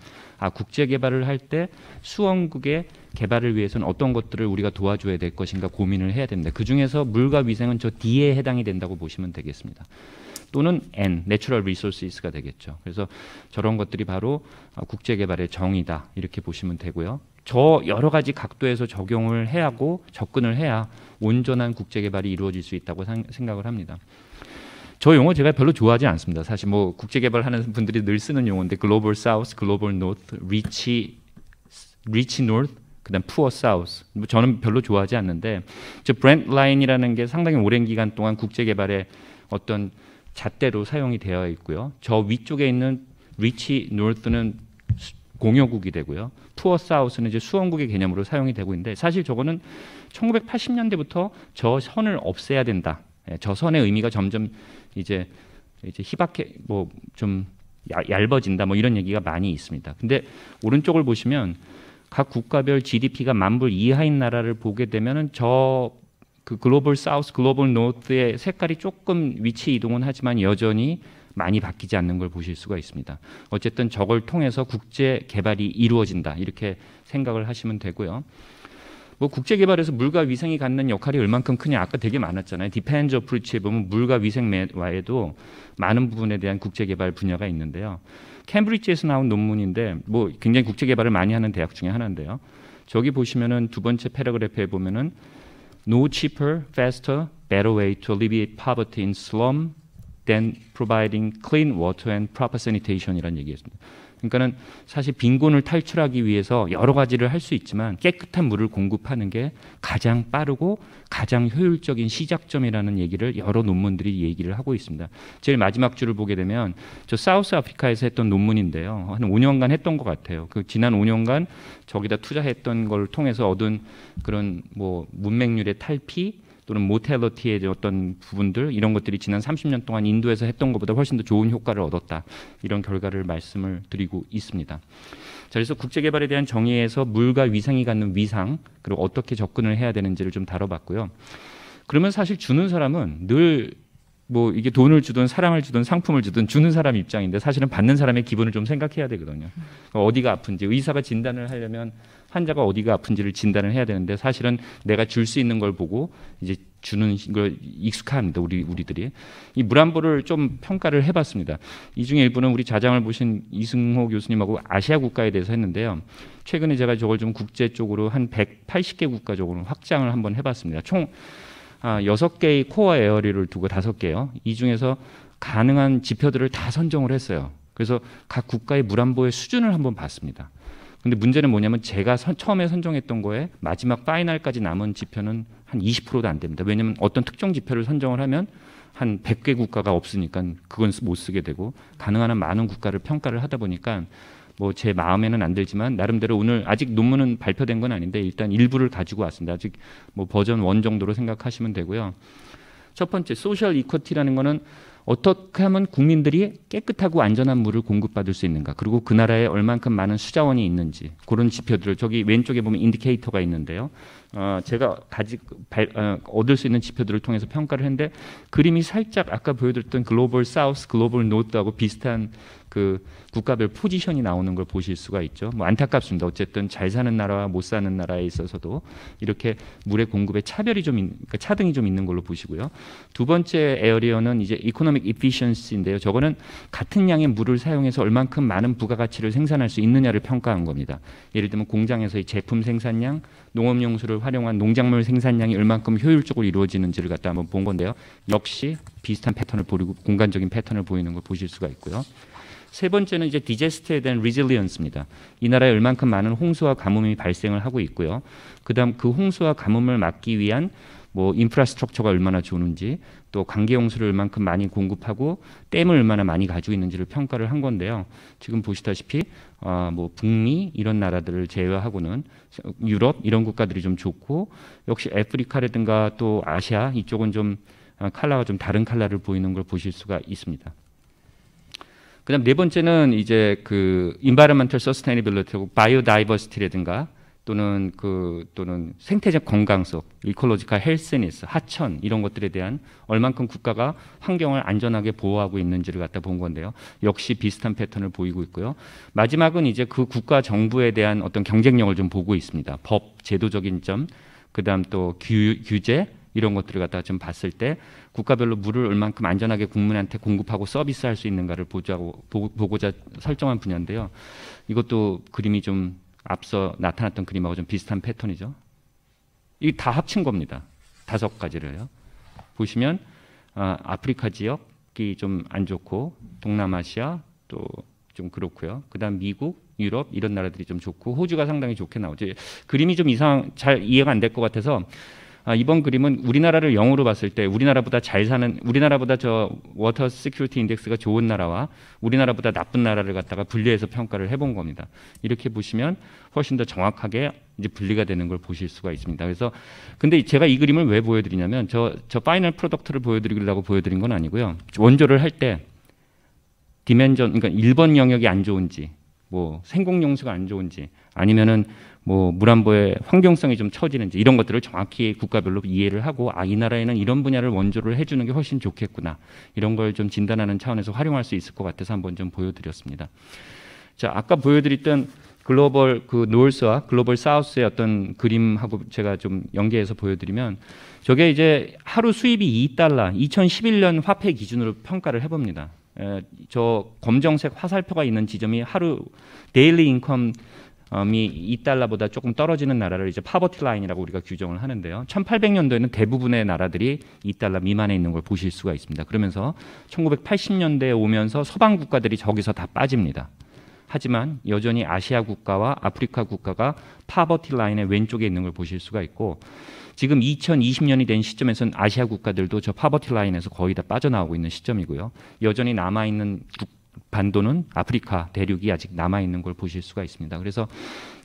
국제 개발을 할 때 수원국의 개발을 위해서는 어떤 것들을 우리가 도와줘야 될 것인가 고민을 해야 됩니다. 그 중에서 물과 위생은 저 D에 해당이 된다고 보시면 되겠습니다. 또는 N, natural resources가 되겠죠. 그래서 저런 것들이 바로 국제 개발의 정의다 이렇게 보시면 되고요. 저 여러 가지 각도에서 적용을 해야 하고 접근을 해야 온전한 국제 개발이 이루어질 수 있다고 생각을 합니다. 저 용어 제가 별로 좋아하지 않습니다. 사실 뭐 국제 개발하는 분들이 늘 쓰는 용어인데 글로벌 사우스, 글로벌 노트, 리치 노트, 그다음 푸어 사우스. 저는 별로 좋아하지 않는데 저 브랜드 라인이라는 게 상당히 오랜 기간 동안 국제 개발의 어떤 잣대로 사용이 되어 있고요. 저 위쪽에 있는 리치 노트는 공여국이 되고요. 푸어 사우스는 이제 수원국의 개념으로 사용이 되고 있는데 사실 저거는 1980년대부터 저 선을 없애야 된다. 저 선의 의미가 점점 이제 희박해 뭐 좀 얇아진다 뭐 이런 얘기가 많이 있습니다. 근데 오른쪽을 보시면 각 국가별 GDP가 10,000불 이하인 나라를 보게 되면은 그 글로벌 사우스, 글로벌 노트의 색깔이 조금 위치 이동은 하지만 여전히 많이 바뀌지 않는 걸 보실 수가 있습니다. 어쨌든 저걸 통해서 국제 개발이 이루어진다 이렇게 생각을 하시면 되고요. 뭐 국제 개발에서 물과 위생이 갖는 역할이 얼만큼 크냐 아까 되게 많았잖아요. 디펜즈 어프로치에 보면 물과 위생 외에도 많은 부분에 대한 국제 개발 분야가 있는데요. 캠브리지에서 나온 논문인데 뭐 굉장히 국제 개발을 많이 하는 대학 중에 하나인데요. 저기 보시면은 두 번째 패러그래프에 보면은 No cheaper, faster, better way to alleviate poverty in slum than providing clean water and proper sanitation이라는 얘기였습니다. 그러니까는 사실 빈곤을 탈출하기 위해서 여러 가지를 할 수 있지만 깨끗한 물을 공급하는 게 가장 빠르고 가장 효율적인 시작점이라는 얘기를 여러 논문들이 얘기를 하고 있습니다. 제일 마지막 줄을 보게 되면 저 사우스 아프리카에서 했던 논문인데요. 한 5년간 했던 것 같아요. 그 지난 5년간 저기다 투자했던 걸 통해서 얻은 그런 뭐 문맹률의 탈피 또는 모텔러티의 어떤 부분들 이런 것들이 지난 30년 동안 인도에서 했던 것보다 훨씬 더 좋은 효과를 얻었다. 이런 결과를 말씀을 드리고 있습니다. 자, 그래서 국제개발에 대한 정의에서 물과 위생이 갖는 위상 그리고 어떻게 접근을 해야 되는지를 좀 다뤄봤고요. 그러면 사실 주는 사람은 늘 뭐 이게 돈을 주든 사랑을 주든 상품을 주든 주는 사람 입장인데 사실은 받는 사람의 기분을 좀 생각해야 되거든요. 어디가 아픈지 의사가 진단을 하려면 환자가 어디가 아픈지를 진단을 해야 되는데 사실은 내가 줄 수 있는 걸 보고 이제 주는 걸 익숙합니다. 우리들이 이 물안보를 좀 평가를 해봤습니다. 이 중에 일부는 우리 자장을 보신 이승호 교수님하고 아시아 국가에 대해서 했는데요. 최근에 제가 저걸 좀 국제 쪽으로 한 180개 국가 쪽으로 확장을 한번 해봤습니다. 총 6개의 코어 에어리를 두고 5개요. 이 중에서 가능한 지표들을 다 선정을 했어요. 그래서 각 국가의 물안보의 수준을 한번 봤습니다. 근데 문제는 뭐냐면 제가 처음에 선정했던 거에 마지막 파이널까지 남은 지표는 한 20%도 안 됩니다. 왜냐하면 어떤 특정 지표를 선정을 하면 한 100개 국가가 없으니까 그건 못 쓰게 되고 가능한 한 많은 국가를 평가를 하다 보니까 뭐 제 마음에는 안 들지만 나름대로 오늘 아직 논문은 발표된 건 아닌데 일단 일부를 가지고 왔습니다. 아직 뭐 버전 1 정도로 생각하시면 되고요. 첫 번째 소셜 이쿼티라는 거는 어떻게 하면 국민들이 깨끗하고 안전한 물을 공급받을 수 있는가, 그리고 그 나라에 얼만큼 많은 수자원이 있는지, 그런 지표들을 저기 왼쪽에 보면 인디케이터가 있는데요. 제가 얻을 수 있는 지표들을 통해서 평가를 했는데 그림이 살짝 아까 보여드렸던 글로벌 사우스, 글로벌 노스하고 비슷한 그 국가별 포지션이 나오는 걸 보실 수가 있죠. 뭐 안타깝습니다. 어쨌든 잘 사는 나라와 못 사는 나라에 있어서도 이렇게 물의 공급에 차별이 좀 그러니까 차등이 좀 있는 걸로 보시고요. 두 번째 에어리어는 이제 이코노믹 이피션시인데요. 저거는 같은 양의 물을 사용해서 얼만큼 많은 부가가치를 생산할 수 있느냐를 평가한 겁니다. 예를 들면 공장에서의 제품 생산량, 농업용수를 활용한 농작물 생산량이 얼만큼 효율적으로 이루어지는지를 갖다 한번 본 건데요. 역시 비슷한 패턴을 보이고 공간적인 패턴을 보이는 걸 보실 수가 있고요. 세 번째는 이제 디제스트에 대한 리질리언스입니다. 이 나라에 얼만큼 많은 홍수와 가뭄이 발생을 하고 있고요. 그다음 그 홍수와 가뭄을 막기 위한 뭐 인프라스트럭처가 얼마나 좋은지, 또 강계 홍수를 얼만큼 많이 공급하고 댐을 얼마나 많이 가지고 있는지를 평가를 한 건데요. 지금 보시다시피 뭐 북미 이런 나라들을 제외하고는 유럽 이런 국가들이 좀 좋고, 역시 아프리카라든가 또 아시아 이쪽은 좀 컬러가 좀 다른 컬러를 보이는 걸 보실 수가 있습니다. 그다음 네 번째는 이제 그 environmental sustainability하고 biodiversity라든가 또는 생태적 건강성, 이콜로지컬 헬스니스, 하천 이런 것들에 대한 얼만큼 국가가 환경을 안전하게 보호하고 있는지를 갖다 본 건데요. 역시 비슷한 패턴을 보이고 있고요. 마지막은 이제 그 국가 정부에 대한 어떤 경쟁력을 좀 보고 있습니다. 법, 제도적인 점, 그다음 또 규제 이런 것들을 갖다가 좀 봤을 때 국가별로 물을 얼만큼 안전하게 국민한테 공급하고 서비스할 수 있는가를 보고자 설정한 분야인데요. 이것도 그림이 좀 앞서 나타났던 그림하고 좀 비슷한 패턴이죠. 이게 다 합친 겁니다. 5가지를요. 보시면 아프리카 지역이 좀 안 좋고, 동남아시아 또 좀 그렇고요. 그다음 미국, 유럽 이런 나라들이 좀 좋고, 호주가 상당히 좋게 나오죠. 그림이 좀 잘 이해가 안 될 것 같아서 이번 그림은 우리나라를 0으로 봤을 때 우리나라보다 저 워터 시큐리티 인덱스가 좋은 나라와 우리나라보다 나쁜 나라를 갖다가 분리해서 평가를 해본 겁니다. 이렇게 보시면 훨씬 더 정확하게 이제 분리가 되는 걸 보실 수가 있습니다. 그래서 근데 제가 이 그림을 왜 보여드리냐면 저 파이널 프로덕트를 보여드리려고 보여드린 건 아니고요. 원조를 할 때 디멘전, 그러니까 1번 영역이 안 좋은지, 뭐 생공용수가 안 좋은지, 아니면은 뭐 물안보의 환경성이 좀 처지는지 이런 것들을 정확히 국가별로 이해를 하고 이 나라에는 이런 분야를 원조를 해주는 게 훨씬 좋겠구나, 이런 걸 좀 진단하는 차원에서 활용할 수 있을 것 같아서 한번 좀 보여드렸습니다. 자, 아까 보여드렸던 글로벌 그 노스와 글로벌 사우스의 어떤 그림하고 제가 좀 연계해서 보여드리면 저게 이제 하루 수입이 $2, 2011년 화폐 기준으로 평가를 해봅니다. 저 검정색 화살표가 있는 지점이 하루 데일리 인컴이 $2보다 조금 떨어지는 나라를 이제 파버티 라인이라고 우리가 규정을 하는데요. 1800년도에는 대부분의 나라들이 $2 미만에 있는 걸 보실 수가 있습니다. 그러면서 1980년대에 오면서 서방 국가들이 저기서 다 빠집니다. 하지만 여전히 아시아 국가와 아프리카 국가가 파버티 라인의 왼쪽에 있는 걸 보실 수가 있고, 지금 2020년이 된 시점에서는 아시아 국가들도 저 파버티 라인에서 거의 다 빠져나오고 있는 시점이고요. 여전히 남아있는 반도는 아프리카 대륙이 아직 남아있는 걸 보실 수가 있습니다. 그래서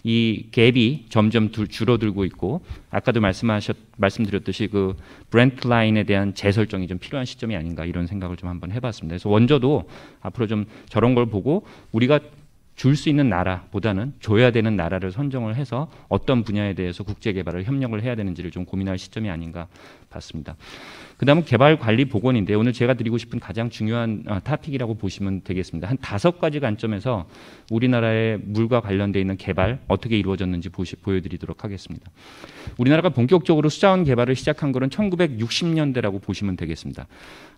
이 갭이 점점 줄어들고 있고, 아까도 말씀드렸듯이 그 브렌트 라인에 대한 재설정이 좀 필요한 시점이 아닌가, 이런 생각을 좀 한번 해봤습니다. 그래서 원저도 앞으로 좀 저런 걸 보고 우리가 줄 수 있는 나라보다는 줘야 되는 나라를 선정을 해서 어떤 분야에 대해서 국제 개발을 협력을 해야 되는지를 좀 고민할 시점이 아닌가 봤습니다. 그다음은 개발 관리 복원인데 오늘 제가 드리고 싶은 가장 중요한 토픽이라고 보시면 되겠습니다. 한 5가지 관점에서 우리나라의 물과 관련되어 있는 개발 어떻게 이루어졌는지 보여드리도록 하겠습니다. 우리나라가 본격적으로 수자원 개발을 시작한 것은 1960년대라고 보시면 되겠습니다.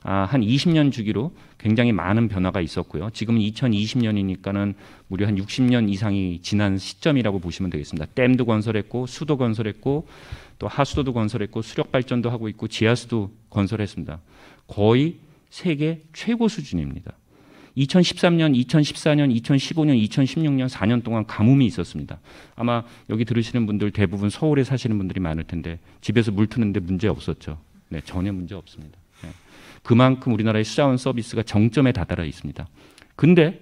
한 20년 주기로 굉장히 많은 변화가 있었고요. 지금은 2020년이니까는 무려 한 60년 이상이 지난 시점이라고 보시면 되겠습니다. 댐도 건설했고 수도 건설했고 또 하수도도 건설했고 수력 발전도 하고 있고 지하수도 건설했습니다. 거의 세계 최고 수준입니다. 2013년, 2014년, 2015년, 2016년 4년 동안 가뭄이 있었습니다. 아마 여기 들으시는 분들 대부분 서울에 사시는 분들이 많을 텐데 집에서 물 트는데 문제 없었죠. 네, 전혀 문제 없습니다. 네. 그만큼 우리나라의 수자원 서비스가 정점에 다다라 있습니다. 근데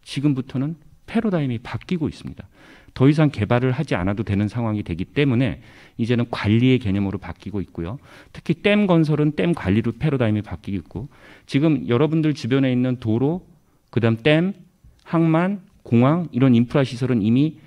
지금부터는 패러다임이 바뀌고 있습니다. 더 이상 개발을 하지 않아도 되는 상황이 되기 때문에 이제는 관리의 개념으로 바뀌고 있고요. 특히 댐 건설은 댐 관리로 패러다임이 바뀌고 있고 지금 여러분들 주변에 있는 도로, 그다음 댐, 항만, 공항 이런 인프라 시설은 이미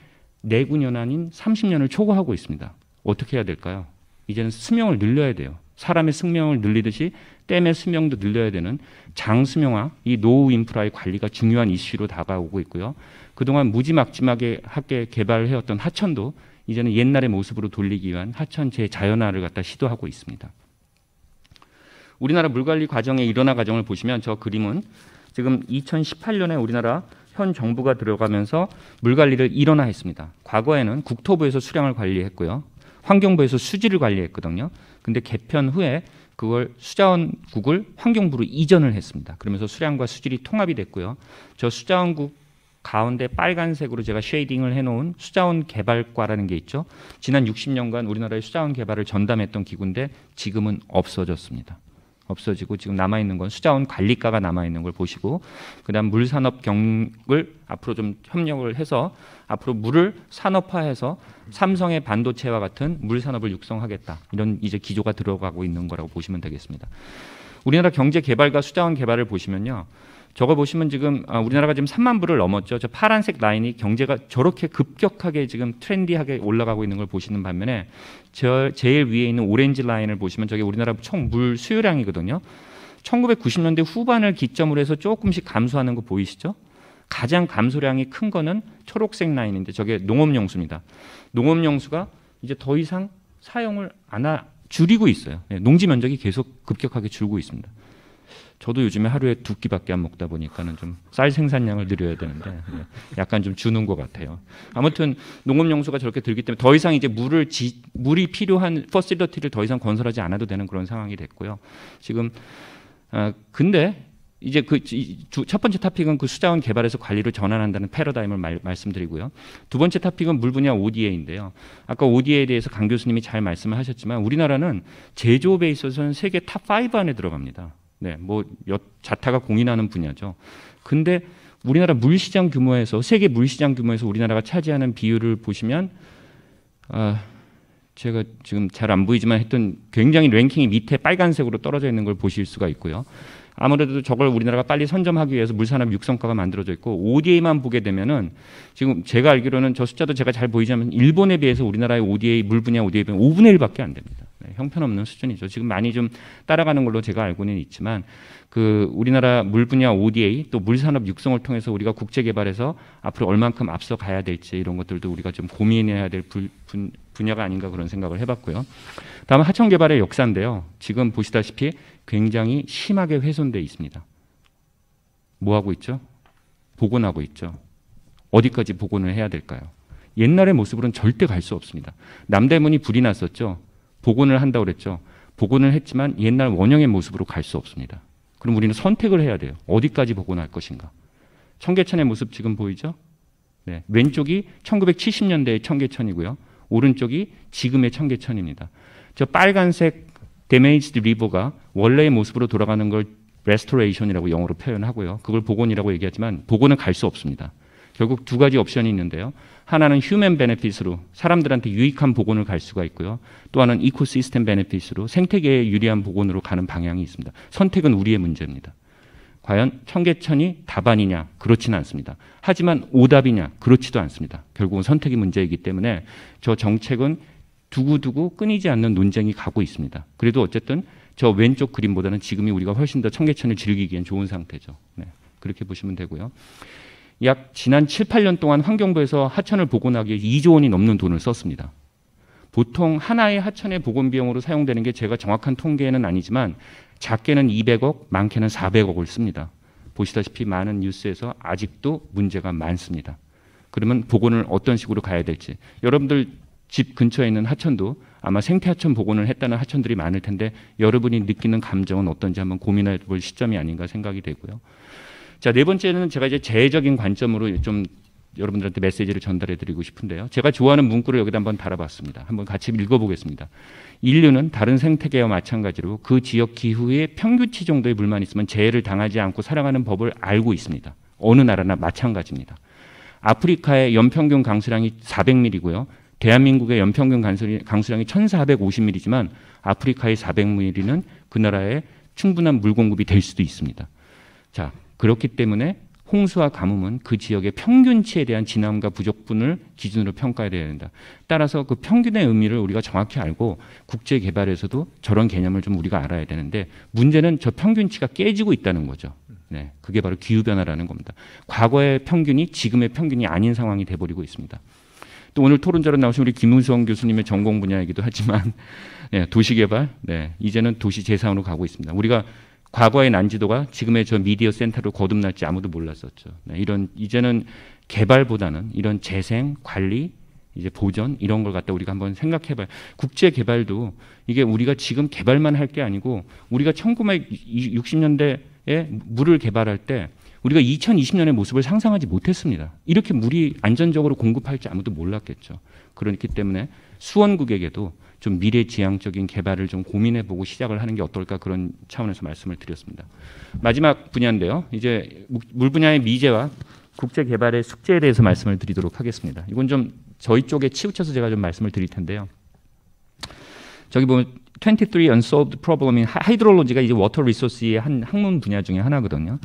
내구년 아닌 30년을 초과하고 있습니다. 어떻게 해야 될까요? 이제는 수명을 늘려야 돼요. 사람의 수명을 늘리듯이 댐의 수명도 늘려야 되는 장수명화, 이 노후 인프라의 관리가 중요한 이슈로 다가오고 있고요. 그동안 무지막지하게 개발해왔던 하천도 이제는 옛날의 모습으로 돌리기 위한 하천 재자연화를 갖다 시도하고 있습니다. 우리나라 물관리 과정의 일원화 과정을 보시면 저 그림은 지금 2018년에 우리나라 현 정부가 들어가면서 물관리를 일원화했습니다. 과거에는 국토부에서 수량을 관리했고요. 환경부에서 수질을 관리했거든요. 근데 개편 후에 그걸 수자원국을 환경부로 이전을 했습니다. 그러면서 수량과 수질이 통합이 됐고요. 저 수자원국 가운데 빨간색으로 제가 쉐이딩을 해놓은 수자원 개발과라는 게 있죠. 지난 60년간 우리나라의 수자원 개발을 전담했던 기구인데 지금은 없어졌습니다. 없어지고 지금 남아있는 건 수자원 관리과가 남아있는 걸 보시고 그다음 물산업 경을 앞으로 좀 협력을 해서 앞으로 물을 산업화해서 삼성의 반도체와 같은 물산업을 육성하겠다. 이런 이제 기조가 들어가고 있는 거라고 보시면 되겠습니다. 우리나라 경제 개발과 수자원 개발을 보시면요. 저거 보시면 지금 우리나라가 지금 3만 불을 넘었죠. 저 파란색 라인이 경제가 저렇게 급격하게 지금 트렌디하게 올라가고 있는 걸 보시는 반면에 제일 위에 있는 오렌지 라인을 보시면 저게 우리나라 총 물 수요량이거든요. 1990년대 후반을 기점으로 해서 조금씩 감소하는 거 보이시죠? 가장 감소량이 큰 거는 초록색 라인인데 저게 농업용수입니다. 농업용수가 이제 더 이상 사용을 줄이고 있어요. 네, 농지 면적이 계속 급격하게 줄고 있습니다. 저도 요즘에 하루에 2끼밖에 안 먹다 보니까는 좀 쌀 생산량을 늘려야 되는데 약간 좀 주는 것 같아요. 아무튼 농업용수가 저렇게 들기 때문에 더 이상 이제 물이 필요한 퍼실리티를 더 이상 건설하지 않아도 되는 그런 상황이 됐고요. 지금 근데 이제 첫 번째 토픽은 그 수자원 개발에서 관리를 전환한다는 패러다임을 말씀드리고요. 두 번째 토픽은 물 분야 ODA인데요. 아까 ODA에 대해서 강 교수님이 잘 말씀을 하셨지만 우리나라는 제조업에 있어서는 세계 탑 5 안에 들어갑니다. 네, 뭐 자타가 공인하는 분야죠. 근데 우리나라 물시장 규모에서 세계 물시장 규모에서 우리나라가 차지하는 비율을 보시면 제가 지금 잘 안 보이지만 하여튼 굉장히 랭킹이 밑에 빨간색으로 떨어져 있는 걸 보실 수가 있고요. 아무래도 저걸 우리나라가 빨리 선점하기 위해서 물산업 육성과가 만들어져 있고 ODA만 보게 되면은 지금 제가 알기로는 저 숫자도 제가 잘 보이지만 일본에 비해서 우리나라의 ODA 물 분야 ODA는 5분의 1밖에 안 됩니다. 네, 형편없는 수준이죠. 지금 많이 좀 따라가는 걸로 제가 알고는 있지만 그 우리나라 물 분야 ODA 또 물산업 육성을 통해서 우리가 국제 개발에서 앞으로 얼만큼 앞서 가야 될지 이런 것들도 우리가 좀 고민해야 될 분야가 아닌가 그런 생각을 해봤고요. 다음 하천 개발의 역사인데요. 지금 보시다시피 굉장히 심하게 훼손돼 있습니다. 뭐 하고 있죠? 복원하고 있죠. 어디까지 복원을 해야 될까요? 옛날의 모습으로는 절대 갈 수 없습니다. 남대문이 불이 났었죠. 복원을 한다고 그랬죠. 복원을 했지만 옛날 원형의 모습으로 갈 수 없습니다. 그럼 우리는 선택을 해야 돼요. 어디까지 복원할 것인가. 청계천의 모습 지금 보이죠? 네, 왼쪽이 1970년대의 청계천이고요. 오른쪽이 지금의 청계천입니다. 저 빨간색 데메이지드 리버가 원래의 모습으로 돌아가는 걸 레스토레이션이라고 영어로 표현하고요. 그걸 복원이라고 얘기하지만 복원은 갈 수 없습니다. 결국 두 가지 옵션이 있는데요. 하나는 휴먼 베네핏으로 사람들한테 유익한 복원을 갈 수가 있고요. 또 하나는 이코시스템 베네핏으로 생태계에 유리한 복원으로 가는 방향이 있습니다. 선택은 우리의 문제입니다. 과연 청계천이 답안이냐? 그렇지는 않습니다. 하지만 오답이냐? 그렇지도 않습니다. 결국은 선택이 문제이기 때문에 저 정책은 두고두고 끊이지 않는 논쟁이 가고 있습니다. 그래도 어쨌든 저 왼쪽 그림보다는 지금이 우리가 훨씬 더 청계천을 즐기기엔 좋은 상태죠. 네, 그렇게 보시면 되고요. 약 지난 7, 8년 동안 환경부에서 하천을 복원하기 위해 2조 원이 넘는 돈을 썼습니다. 보통 하나의 하천의 복원 비용으로 사용되는 게 제가 정확한 통계는 아니지만 작게는 200억, 많게는 400억을 씁니다. 보시다시피 많은 뉴스에서 아직도 문제가 많습니다. 그러면 복원을 어떤 식으로 가야 될지. 여러분들 집 근처에 있는 하천도 아마 생태하천 복원을 했다는 하천들이 많을 텐데 여러분이 느끼는 감정은 어떤지 한번 고민해 볼 시점이 아닌가 생각이 되고요. 자, 네 번째는 제가 이제 재해적인 관점으로 좀 여러분들한테 메시지를 전달해 드리고 싶은데요. 제가 좋아하는 문구를 여기다 한번 달아봤습니다. 한번 같이 읽어보겠습니다. 인류는 다른 생태계와 마찬가지로 그 지역 기후에 평균치 정도의 물만 있으면 재해를 당하지 않고 살아가는 법을 알고 있습니다. 어느 나라나 마찬가지입니다. 아프리카의 연평균 강수량이 400mm고요. 대한민국의 연평균 강수량이 1450mm지만 아프리카의 400mm는 그 나라에 충분한 물 공급이 될 수도 있습니다. 자, 그렇기 때문에 홍수와 가뭄은 그 지역의 평균치에 대한 진함과 부족분을 기준으로 평가해야 된다. 따라서 그 평균의 의미를 우리가 정확히 알고 국제 개발에서도 저런 개념을 좀 우리가 알아야 되는데 문제는 저 평균치가 깨지고 있다는 거죠. 네, 그게 바로 기후 변화라는 겁니다. 과거의 평균이 지금의 평균이 아닌 상황이 돼버리고 있습니다. 또 오늘 토론자로 나오신 우리 김우성 교수님의 전공 분야이기도 하지만 네, 도시개발, 네, 이제는 도시 재산으로 가고 있습니다. 우리가 과거의 난지도가 지금의 저 미디어 센터로 거듭날지 아무도 몰랐었죠. 네, 이제는 개발보다는 이런 재생, 관리, 이제 보전 이런 걸 갖다 우리가 한번 생각해봐요. 국제 개발도 이게 우리가 지금 개발만 할 게 아니고 우리가 1960년대에 물을 개발할 때 우리가 2020년의 모습을 상상하지 못했습니다. 이렇게 물이 안전적으로 공급할지 아무도 몰랐겠죠. 그렇기 때문에 수원국에게도 좀 미래지향적인 개발을 좀 고민해보고 시작을 하는 게 어떨까 그런 차원에서 말씀을 드렸습니다. 마지막 분야인데요. 이제 물 분야의 미제와 국제 개발의 숙제에 대해서 말씀을 드리도록 하겠습니다. 이건 좀 저희 쪽에 치우쳐서 제가 좀 말씀을 드릴 텐데요. 저기 보면 23 unsolved problem인 하이드롤로지가 이제 워터 리소스의 한 학문 분야 중에 하나거든요.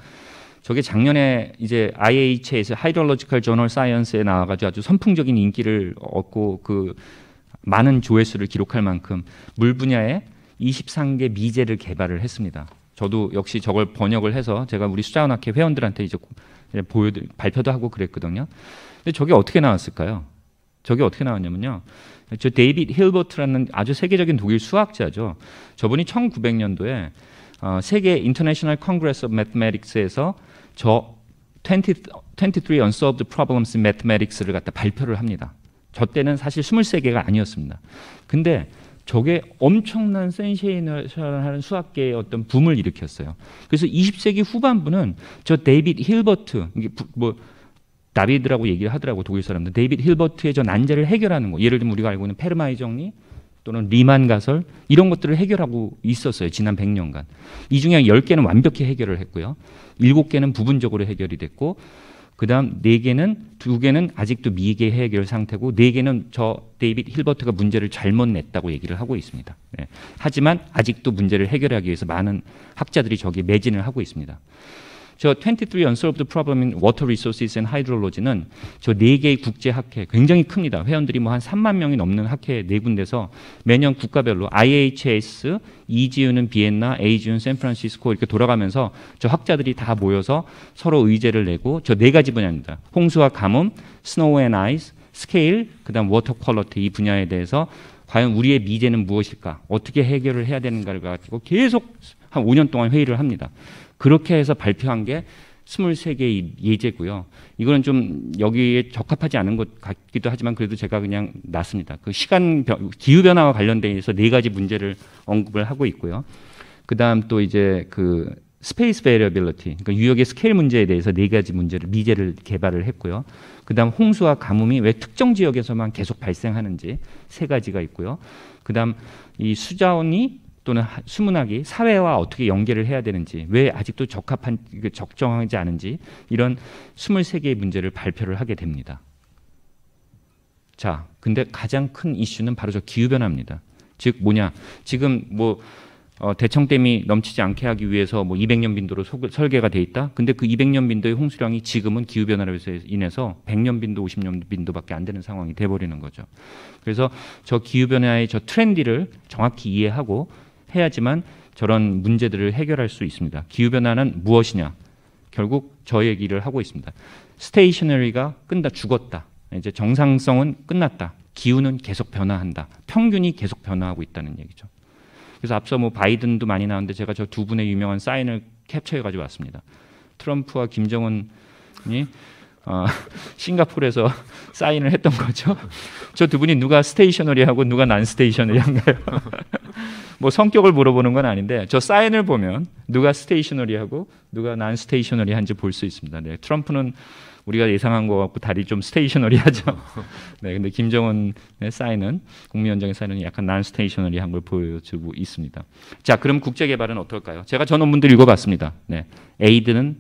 저게 작년에 이제 IH에서 하이드롤로지컬 저널 사이언스에 나와가지고 아주 선풍적인 인기를 얻고 그 많은 조회수를 기록할 만큼 물 분야에 23개 미제를 개발을 했습니다. 저도 역시 저걸 번역을 해서 제가 우리 수자원학회 회원들한테 이제 발표도 하고 그랬거든요. 근데 저게 어떻게 나왔을까요? 저게 어떻게 나왔냐면요. 저 데이빗 힐버트라는 아주 세계적인 독일 수학자죠. 저분이 1900년도에 세계 인터내셔널 컨그레스 오브 매스매틱스에서 저 23 unsolved problems in mathematics를 갖다 발표를 합니다. 저 때는 사실 23개가 아니었습니다. 근데 저게 엄청난 센세이션하는 수학계의 어떤 붐을 일으켰어요. 그래서 20세기 후반부는 저 데이빗 힐버트, 이게 뭐 다비드라고 얘기를 하더라고 독일 사람들. 데이빗 힐버트의 저 난제를 해결하는 거. 예를 들면 우리가 알고 있는 페르마의 정리 또는 리만 가설 이런 것들을 해결하고 있었어요. 지난 100년간. 이 중에 10개는 완벽히 해결을 했고요. 7개는 부분적으로 해결이 됐고 그다음 4개는 2개는 아직도 미개 해결 상태고 4개는 저 데이빗 힐버트가 문제를 잘못 냈다고 얘기를 하고 있습니다. 네. 하지만 아직도 문제를 해결하기 위해서 많은 학자들이 저기에 매진을 하고 있습니다. 저 23 unsolved problem in water resources and hydrology는 저 4개의 국제 학회 굉장히 큽니다. 회원들이 뭐 한 3만 명이 넘는 학회 4군데서 매년 국가별로 IHS, EGU는 비엔나, AGU는 샌프란시스코 이렇게 돌아가면서 저 학자들이 다 모여서 서로 의제를 내고 저 4가지 분야입니다. 홍수와 가뭄, 스노우 앤 아이스, 스케일, 그다음 워터 퀄리티 이 분야에 대해서 과연 우리의 미제는 무엇일까? 어떻게 해결을 해야 되는가를 가지고 계속 한 5년 동안 회의를 합니다. 그렇게 해서 발표한 게 23개의 예제고요. 이거는 좀 여기에 적합하지 않은 것 같기도 하지만 그래도 제가 그냥 놨습니다. 그 기후변화와 관련돼서 4가지 문제를 언급을 하고 있고요. 그 다음 또 이제 그 스페이스 베리어빌리티, 그러니까 유역의 스케일 문제에 대해서 4가지 미제를 개발을 했고요. 그 다음 홍수와 가뭄이 왜 특정 지역에서만 계속 발생하는지 3가지가 있고요. 그 다음 이 수자원이 또는 수문학이 사회와 어떻게 연계를 해야 되는지 왜 아직도 적정하지 않은지 이런 23개의 문제를 발표를 하게 됩니다. 자, 근데 가장 큰 이슈는 바로 저 기후변화입니다. 즉 뭐냐 지금 뭐 대청댐이 넘치지 않게 하기 위해서 뭐 200년 빈도로 설계가 돼 있다. 근데 그 200년 빈도의 홍수량이 지금은 기후 변화로 인해서 100년 빈도, 50년 빈도밖에 안 되는 상황이 돼 버리는 거죠. 그래서 저 기후 변화의 저 트렌디를 정확히 이해하고 해야지만 저런 문제들을 해결할 수 있습니다. 기후 변화는 무엇이냐? 결국 저 얘기를 하고 있습니다. 스테이셔너리가 죽었다. 이제 정상성은 끝났다. 기후는 계속 변화한다. 평균이 계속 변화하고 있다는 얘기죠. 그래서 앞서 뭐 바이든도 많이 나왔는데 제가 저 두 분의 유명한 사인을 캡처해 가지고 왔습니다. 트럼프와 김정은이 싱가포르에서 사인을 했던 거죠. 저 두 분이 누가 스테이셔너리하고 누가 난 스테이셔너리한가요? 뭐 성격을 물어보는 건 아닌데 저 사인을 보면 누가 스테이셔너리하고 누가 난 스테이셔너리한지 볼 수 있습니다. 네, 트럼프는 우리가 예상한 것 같고 다리 좀 스테이셔너리하죠. 네, 근데 김정은의 사인은 국무위원장의 사인은 약간 난 스테이셔너리한 걸 보여주고 있습니다. 자, 그럼 국제 개발은 어떨까요? 제가 전 논문들 읽어봤습니다. 네, 에이드는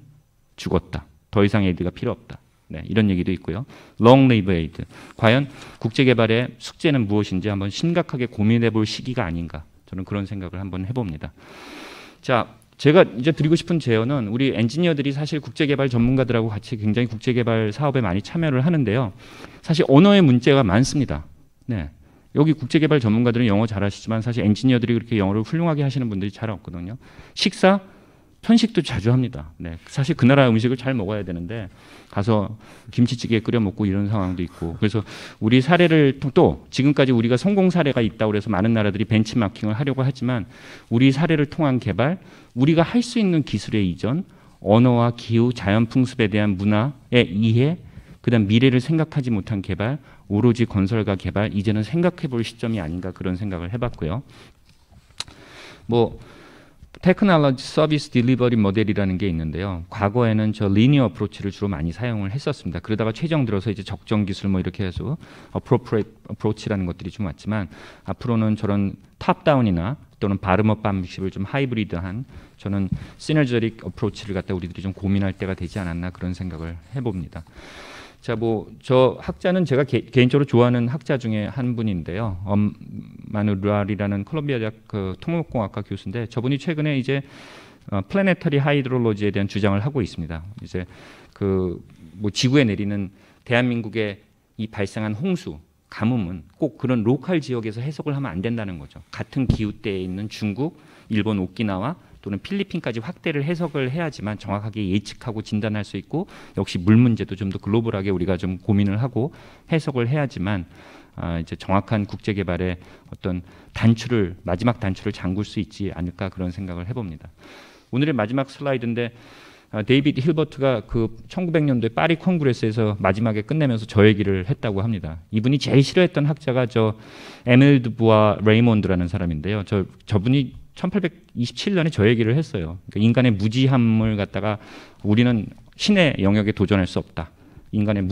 죽었다. 더 이상 에이드가 필요 없다. 네, 이런 얘기도 있고요. Long live aid. 과연 국제 개발의 숙제는 무엇인지 한번 심각하게 고민해볼 시기가 아닌가. 저는 그런 생각을 한번 해봅니다. 자, 제가 이제 드리고 싶은 제언은 우리 엔지니어들이 사실 국제개발 전문가들하고 같이 굉장히 국제개발 사업에 많이 참여를 하는데요. 사실 언어의 문제가 많습니다. 네. 여기 국제개발 전문가들은 영어 잘하시지만 사실 엔지니어들이 그렇게 영어를 훌륭하게 하시는 분들이 잘 없거든요. 식사, 편식도 자주 합니다. 네. 사실 그 나라 음식을 잘 먹어야 되는데 가서 김치찌개 끓여 먹고 이런 상황도 있고, 그래서 우리 사례를 또 지금까지 우리가 성공 사례가 있다고 그래서 많은 나라들이 벤치마킹을 하려고 하지만 우리 사례를 통한 개발, 우리가 할 수 있는 기술의 이전, 언어와 기후, 자연 풍습에 대한 문화의 이해, 그다음 미래를 생각하지 못한 개발, 오로지 건설과 개발, 이제는 생각해 볼 시점이 아닌가 그런 생각을 해봤고요. 뭐 테크놀로지 서비스 딜리버리 모델이라는 게 있는데요. 과거에는 저 리니어 어프로치를 주로 많이 사용을 했었습니다. 그러다가 최정 들어서 이제 적정 기술 뭐 이렇게 해서 appropriate 어프로치라는 것들이 좀 왔지만 앞으로는 저런 탑다운이나 또는 바름업 방식을 좀 하이브리드한 저는 시너저릭 어프로치를 갖다 우리들이 좀 고민할 때가 되지 않았나 그런 생각을 해봅니다. 자, 뭐 저 학자는 제가 개인적으로 좋아하는 학자 중에 한 분인데요. 마누르알이라는 콜롬비아 대학 그 토목공학과 교수인데 저분이 최근에 이제 플래네터리 하이드롤로지에 대한 주장을 하고 있습니다. 이제 그 뭐 지구에 내리는 대한민국의 이 발생한 홍수, 가뭄은 꼭 그런 로컬 지역에서 해석을 하면 안 된다는 거죠. 같은 기후대에 있는 중국, 일본 오키나와 또는 필리핀까지 확대를 해석을 해야지만 정확하게 예측하고 진단할 수 있고, 역시 물 문제도 좀 더 글로벌하게 우리가 좀 고민을 하고 해석을 해야지만 이제 정확한 국제 개발의 어떤 단추를, 마지막 단추를 잠글 수 있지 않을까 그런 생각을 해봅니다. 오늘의 마지막 슬라이드인데 데이비드 힐버트가 그 1900년도에 파리 콩그레스에서 마지막에 끝내면서 저 얘기를 했다고 합니다. 이분이 제일 싫어했던 학자가 저 에밀 드부아 레이몬드라는 사람인데요. 저분이 1827년에 저 얘기를 했어요. 그러니까 인간의 무지함을 갖다가 우리는 신의 영역에 도전할 수 없다. 인간은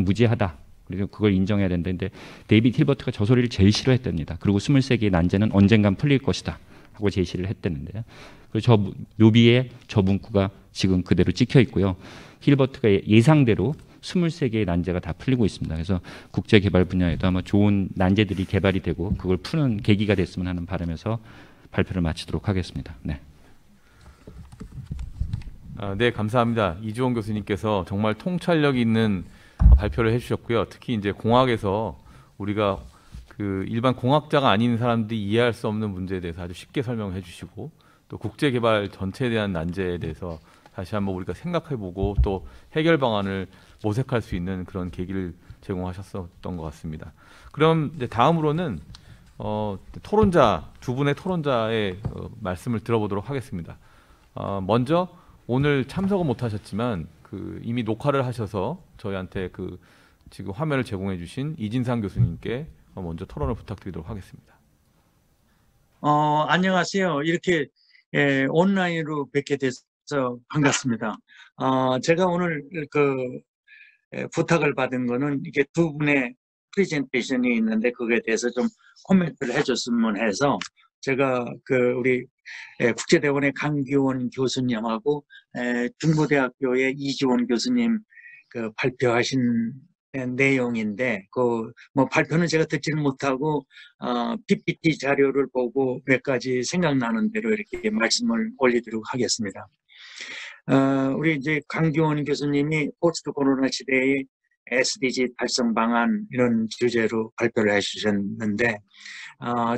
무지하다. 그리고 그걸 인정해야 된다. 근데 데이비드 힐버트가 저 소리를 제일 싫어했답니다. 그리고 23세기의 난제는 언젠간 풀릴 것이다 하고 제시를 했다는데요. 그리고 저 묘비에 저 문구가 지금 그대로 찍혀 있고요. 힐버트가 예상대로 23개의 난제가 다 풀리고 있습니다. 그래서 국제 개발 분야에도 아마 좋은 난제들이 개발이 되고 그걸 푸는 계기가 됐으면 하는 바람에서 발표를 마치도록 하겠습니다. 네. 네, 감사합니다. 이주원 교수님께서 정말 통찰력 있는 발표를 해주셨고요. 특히 이제 공학에서 우리가 그 일반 공학자가 아닌 사람들이 이해할 수 없는 문제에 대해서 아주 쉽게 설명을 해주시고, 또 국제 개발 전체에 대한 난제에 대해서 다시 한번 우리가 생각해보고 또 해결 방안을 모색할 수 있는 그런 계기를 제공하셨던 것 같습니다. 그럼 이제 다음으로는 토론자 두 분의 토론자의 말씀을 들어보도록 하겠습니다. 먼저 오늘 참석은 못하셨지만 그 이미 녹화를 하셔서 저희한테 그 지금 화면을 제공해주신 이진상 교수님께 먼저 토론을 부탁드리도록 하겠습니다. 안녕하세요. 이렇게 온라인으로 뵙게 돼서 반갑습니다. 제가 오늘 부탁을 받은 거는 이게 두 분의 프레젠테이션이 있는데 거기에 대해서 좀 코멘트를 해줬으면 해서 제가 우리 국제대학원의 강규원 교수님하고 중부대학교의 이지원 교수님 발표하신 내용인데 그 뭐 발표는 제가 듣지는 못하고 PPT 자료를 보고 몇 가지 생각나는 대로 이렇게 말씀을 올리도록 하겠습니다. 우리 이제 강규원 교수님이 포스트 코로나 시대의 SDG 달성 방안 이런 주제로 발표를 해주셨는데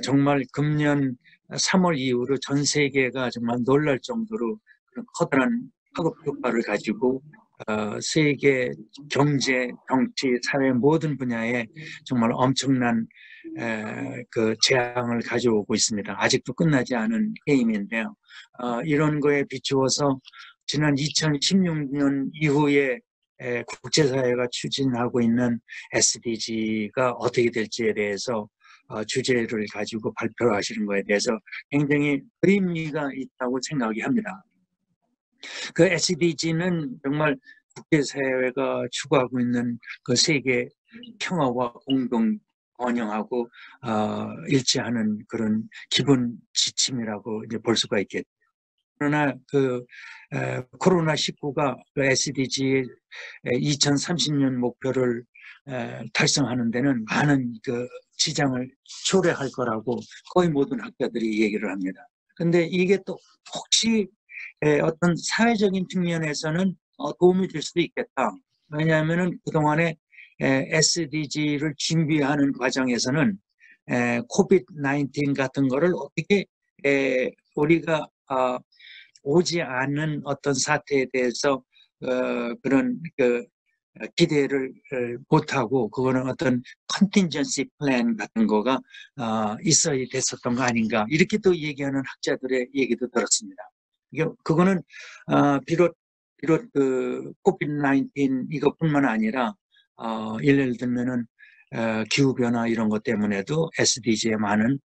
정말 금년 3월 이후로 전 세계가 정말 놀랄 정도로 그런 커다란 파급 효과를 가지고 세계 경제, 정치, 사회 모든 분야에 정말 엄청난 그 재앙을 가져오고 있습니다. 아직도 끝나지 않은 게임인데요. 이런 거에 비추어서 지난 2016년 이후에 국제사회가 추진하고 있는 SDG가 어떻게 될지에 대해서 주제를 가지고 발표를 하시는 거에 대해서 굉장히 의미가 있다고 생각이 합니다. 그 SDG는 정말 국제사회가 추구하고 있는 그 세계 평화와 공동 번영하고 일치하는 그런 기본 지침이라고 이제 볼 수가 있겠죠. 그러나 그 코로나19가 그 SDG의 2030년 목표를 달성하는 데는 많은 그 지장을 초래할 거라고 거의 모든 학자들이 얘기를 합니다. 근데 이게 또 혹시 어떤 사회적인 측면에서는 도움이 될 수도 있겠다. 왜냐하면은 그동안에 SDG를 준비하는 과정에서는 코비드-19 같은 거를 어떻게 우리가 오지 않는 어떤 사태에 대해서 그런 그 기대를 못하고 그거는 어떤 컨틴전시 플랜 같은 거가 있어야 됐었던 거 아닌가 이렇게 또 얘기하는 학자들의 얘기도 들었습니다. 그거는 비록 그 코비드-19 이것뿐만 아니라 예를 들면은 기후 변화 이런 것 때문에도 SDG에 많은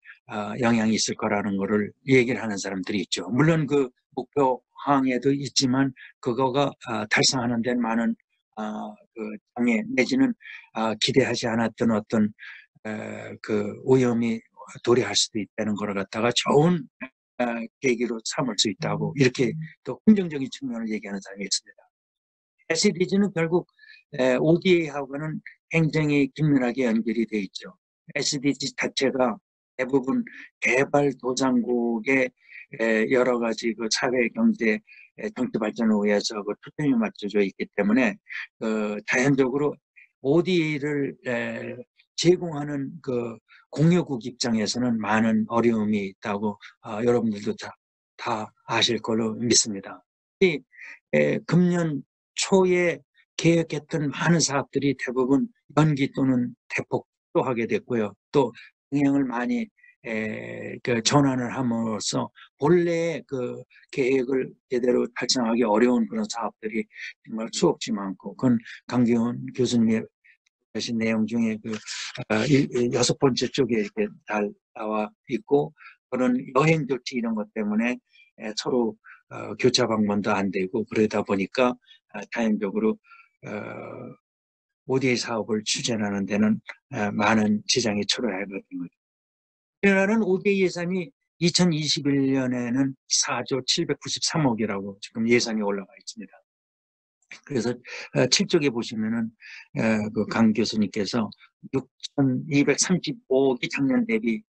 영향이 있을 거라는 거를 얘기를 하는 사람들이 있죠. 물론 그 목표 항에도 있지만 그거가 달성하는 데는 많은 그 장애 내지는 기대하지 않았던 어떤 그 오염이 도래할 수도 있다는 걸 갖다가 좋은 계기로 삼을 수 있다고 이렇게 또 긍정적인 측면을 얘기하는 사람이 있습니다. SDG는 결국 ODA하고는 굉장히 긴밀하게 연결이 되어 있죠. SDG 자체가 대부분 개발도상국의 여러 가지 그 사회, 경제, 정치 발전을 위해서 그 초점이 맞춰져 있기 때문에 자연적으로 ODA를 제공하는 그 공여국 입장에서는 많은 어려움이 있다고 여러분들도 다 아실 걸로 믿습니다. 금년 초에 계획했던 많은 사업들이 대부분 연기 또는 대폭도 하게 됐고요. 또 영향을 많이 그 전환을 함으로써 본래의 그 계획을 제대로 달성하기 어려운 그런 사업들이 정말 수없이 많고 그건 강기훈 교수님의 하신 내용 중에 그 6번째 쪽에 이렇게 잘 나와 있고 그런 여행 조치 이런 것 때문에 서로 교차 방문도 안 되고 그러다 보니까 자연적으로 ODA 사업을 추진하는 데는 많은 지장이 초래하게 된 거죠. 우리나라는 ODA 예산이 2021년에는 4조 793억이라고 지금 예산이 올라가 있습니다. 그래서 7쪽에 보시면은 그 강 교수님께서 6,235억이 작년 대비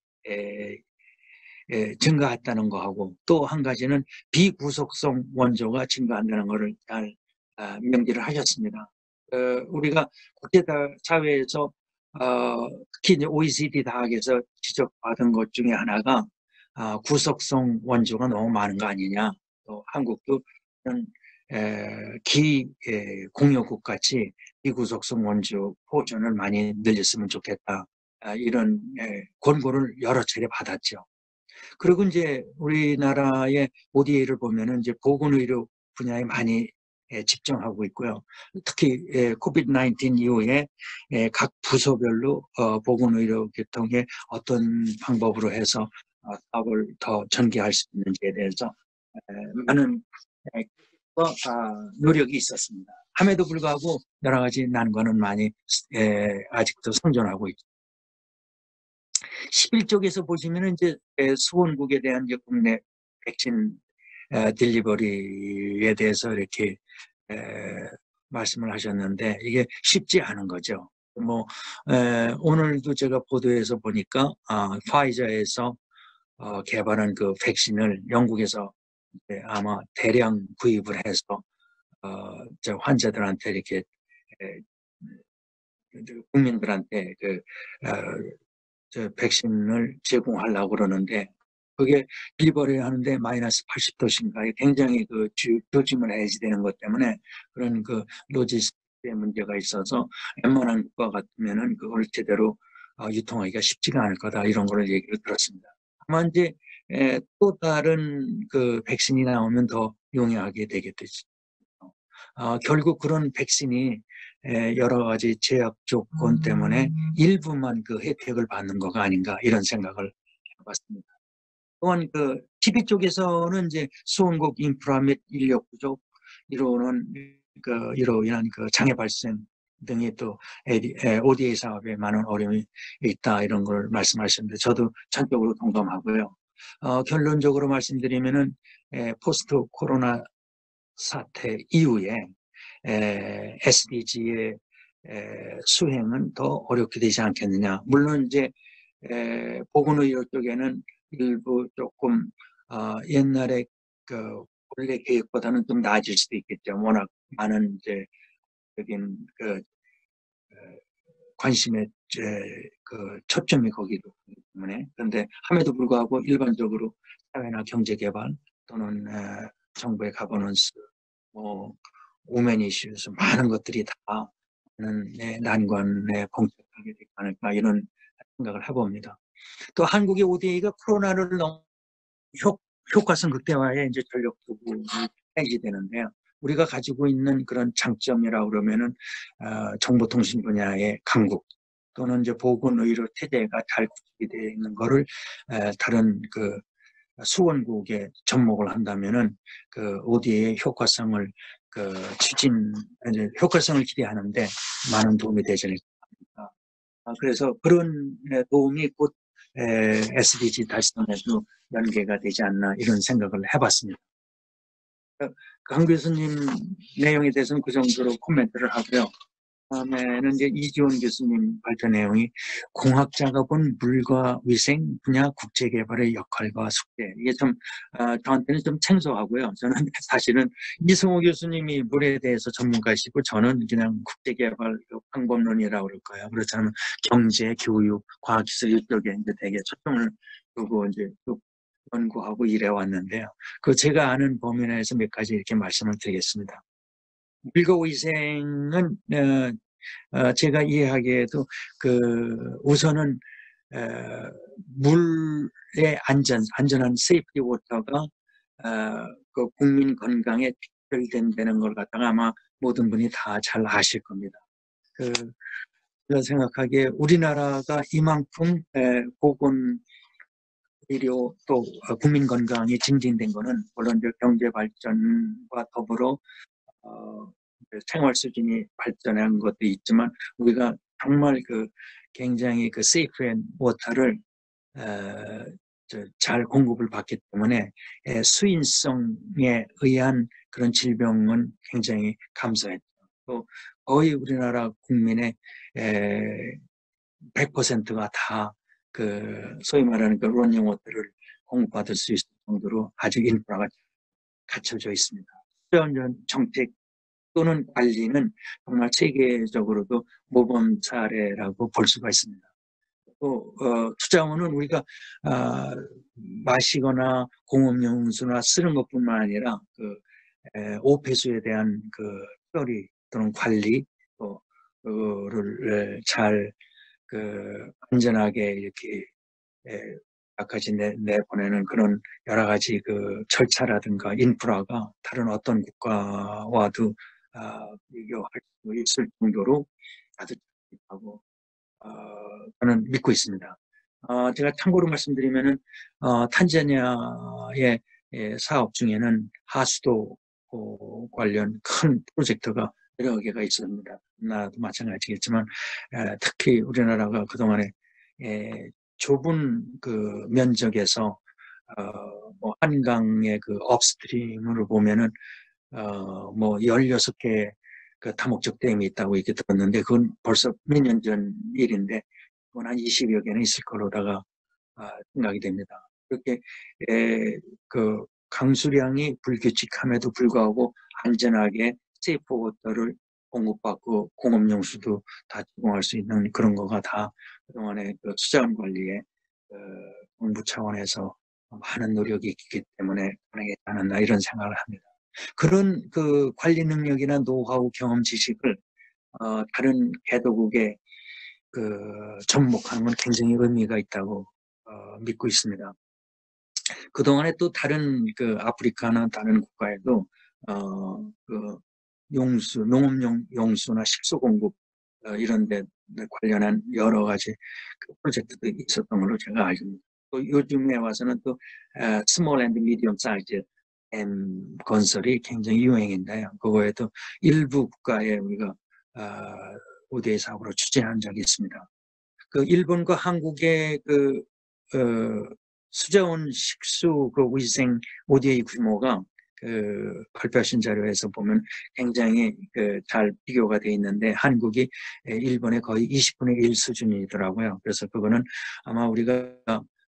증가했다는 거하고 또 한 가지는 비구속성 원조가 증가한다는 것을 잘 명기를 하셨습니다. 우리가 국제사회에서 특히 이제 OECD 다학에서 지적받은 것 중에 하나가 구속성 원조가 너무 많은 거 아니냐. 또 한국도 공여국 같이 비구속성 원조 포존을 많이 늘렸으면 좋겠다. 이런 권고를 여러 차례 받았죠. 그리고 이제 우리나라의 ODA를 보면은 이제 보건의료 분야에 많이 집중하고 있고요. 특히 코비드-19 이후에 각 부서별로 보건의료 계통에 어떤 방법으로 해서 사업을 더 전개할 수 있는지에 대해서 많은 노력이 있었습니다. 함에도 불구하고 여러 가지 난관은 많이 아직도 생존하고 있죠. 11쪽에서 보시면은 이제 수원국에 대한 이제 국내 백신 딜리버리에 대해서 이렇게 말씀을 하셨는데 이게 쉽지 않은 거죠. 뭐 오늘도 제가 보도에서 보니까 파이저에서 개발한 그 백신을 영국에서 아마 대량 구입을 해서 저 환자들한테 이렇게 에, 국민들한테 저 백신을 제공하려고 그러는데 그게 리버를 하는데 마이너스 80도씨인가에 굉장히 그 조짐을 해야지 되는 것 때문에 그런 그 로지스틱의 문제가 있어서 웬만한 국가 같으면은 그걸 제대로 유통하기가 쉽지가 않을 거다 이런 거를 얘기를 들었습니다. 다만 이제 또 다른 그 백신이 나오면 더 용이하게 되겠죠. 결국 그런 백신이 여러 가지 제약 조건 때문에 일부만 그 혜택을 받는 거가 아닌가 이런 생각을 해봤습니다. 또한 그 TB 쪽에서는 이제 수원국 인프라 및 인력 부족 이로 인한 그 장애 발생 등이 또 ODA 사업에 많은 어려움이 있다 이런 걸 말씀하셨는데 저도 전적으로 동감하고요. 결론적으로 말씀드리면은 포스트 코로나 사태 이후에 SDG의 수행은 더 어렵게 되지 않겠느냐. 물론 이제 보건의료 쪽에는 일부 조금 옛날에 그 원래 계획보다는 좀 나아질 수도 있겠죠. 워낙 많은 이제 여긴 그 관심의 그 초점이 거기도 있기 때문에 그런데 함에도 불구하고 일반적으로 사회나 경제 개발 또는 정부의 가버넌스 뭐 오멘 이슈에서 많은 것들이 다 많은 난관에 봉착하게 되지 않을까 이런 생각을 해봅니다. 또 한국의 ODA가 코로나를 너무 효과성 극대화에 이제 전력 도구를 해야지 되는데요. 우리가 가지고 있는 그런 장점이라고 그러면은 정보통신 분야의 강국 또는 이제 보건의료 체제가 잘 구축이 되어 있는 거를 다른 그 수원국에 접목을 한다면은 그 ODA의 효과성을 그 이제 효과성을 기대하는데 많은 도움이 되지 않을까. 그래서 그런 도움이 곧 SDG 달성에도 연계가 되지 않나 이런 생각을 해봤습니다. 강 교수님 내용에 대해서는 그 정도로 코멘트를 하고요. 다음에는 이제 이지원 교수님 발표 내용이 공학작업은 물과 위생 분야 국제개발의 역할과 숙제. 이게 좀 저한테는 좀 생소하고요. 저는 사실은 이승호 교수님이 물에 대해서 전문가시고 저는 그냥 국제개발 방법론이라고 그럴까요. 그렇다면 경제, 교육, 과학기술 이쪽에 이제 되게 초점을 두고 이제 또 연구하고 일해 왔는데요. 그 제가 아는 범위 내에서 몇 가지 이렇게 말씀을 드리겠습니다. 물과 위생은 제가 이해하기에도 그 우선은 물의 안전한 세이프티 워터가 그 국민 건강에 직결된다는 걸 갖다가 아마 모든 분이 다 잘 아실 겁니다. 제가 생각하기에 우리나라가 이만큼 보건 의료 또 국민 건강이 증진된 거는 물론 경제 발전과 더불어 생활 수준이 발전한 것도 있지만 우리가 정말 그 굉장히 그 세이프 앤 워터를 잘 공급을 받기 때문에 수인성에 의한 그런 질병은 굉장히 감소했죠. 또 거의 우리나라 국민의 100%가 다 그 소위 말하는 그 러닝 워터를 공급받을 수 있을 정도로 아주 인프라가 갖춰져 있습니다. 수도원 정책 또는 관리는 정말 세계적으로도 모범 사례라고 볼 수가 있습니다. 또 투자원은 우리가 마시거나 공업용 운수나 쓰는 것뿐만 아니라 그 오폐수에 대한 그 처리 또는 관리 또 그를 잘 그 안전하게 이렇게 까지 내보내는 그런 여러 가지 그 절차라든가 인프라가 다른 어떤 국가와도 비교할 수 있을 정도로 아주 잘하고 저는 믿고 있습니다. 제가 참고로 말씀드리면은 탄자니아의 사업 중에는 하수도 관련 큰 프로젝트가 여러 개가 있습니다. 나도 마찬가지겠지만 특히 우리나라가 그동안에 좁은 그 면적에서 뭐 한강의 그 업스트림으로 보면은 뭐 16개 그 다목적 댐이 있다고 이렇게 들었는데 그건 벌써 몇 년 전 일인데 그건 한 20여 개는 있을 거로다가 생각이 됩니다. 그렇게 그 강수량이 불규칙함에도 불구하고 안전하게 세이프 워터를 공급받고 공업용수도 다 제공할 수 있는 그런 거가 다 그동안의 그 수자원 관리에 정부 차원에서 많은 노력이 있기 때문에 가능하지 않았나 이런 생각을 합니다. 그런 그 관리 능력이나 노하우, 경험, 지식을 다른 개도국에 그 접목하는 건 굉장히 의미가 있다고 믿고 있습니다. 그동안에 또 다른 그 아프리카나 다른 국가에도 그 용수, 농업용 용수나 식수 공급 이런 데 관련한 여러 가지 그 프로젝트도 있었던 걸로 제가 알고 있습니다. 또 요즘에 와서는 또 스몰 앤드 미디엄 사이즈 댐 건설이 굉장히 유행인데요. 그거에도 일부 국가에 우리가 ODA 사업으로 추진한 적이 있습니다. 그 일본과 한국의 그 수자원 식수 그 위생 ODA 규모가 그 발표하신 자료에서 보면 굉장히 잘 비교가 돼 있는데 한국이 일본의 거의 20분의 1 수준이더라고요. 그래서 그거는 아마 우리가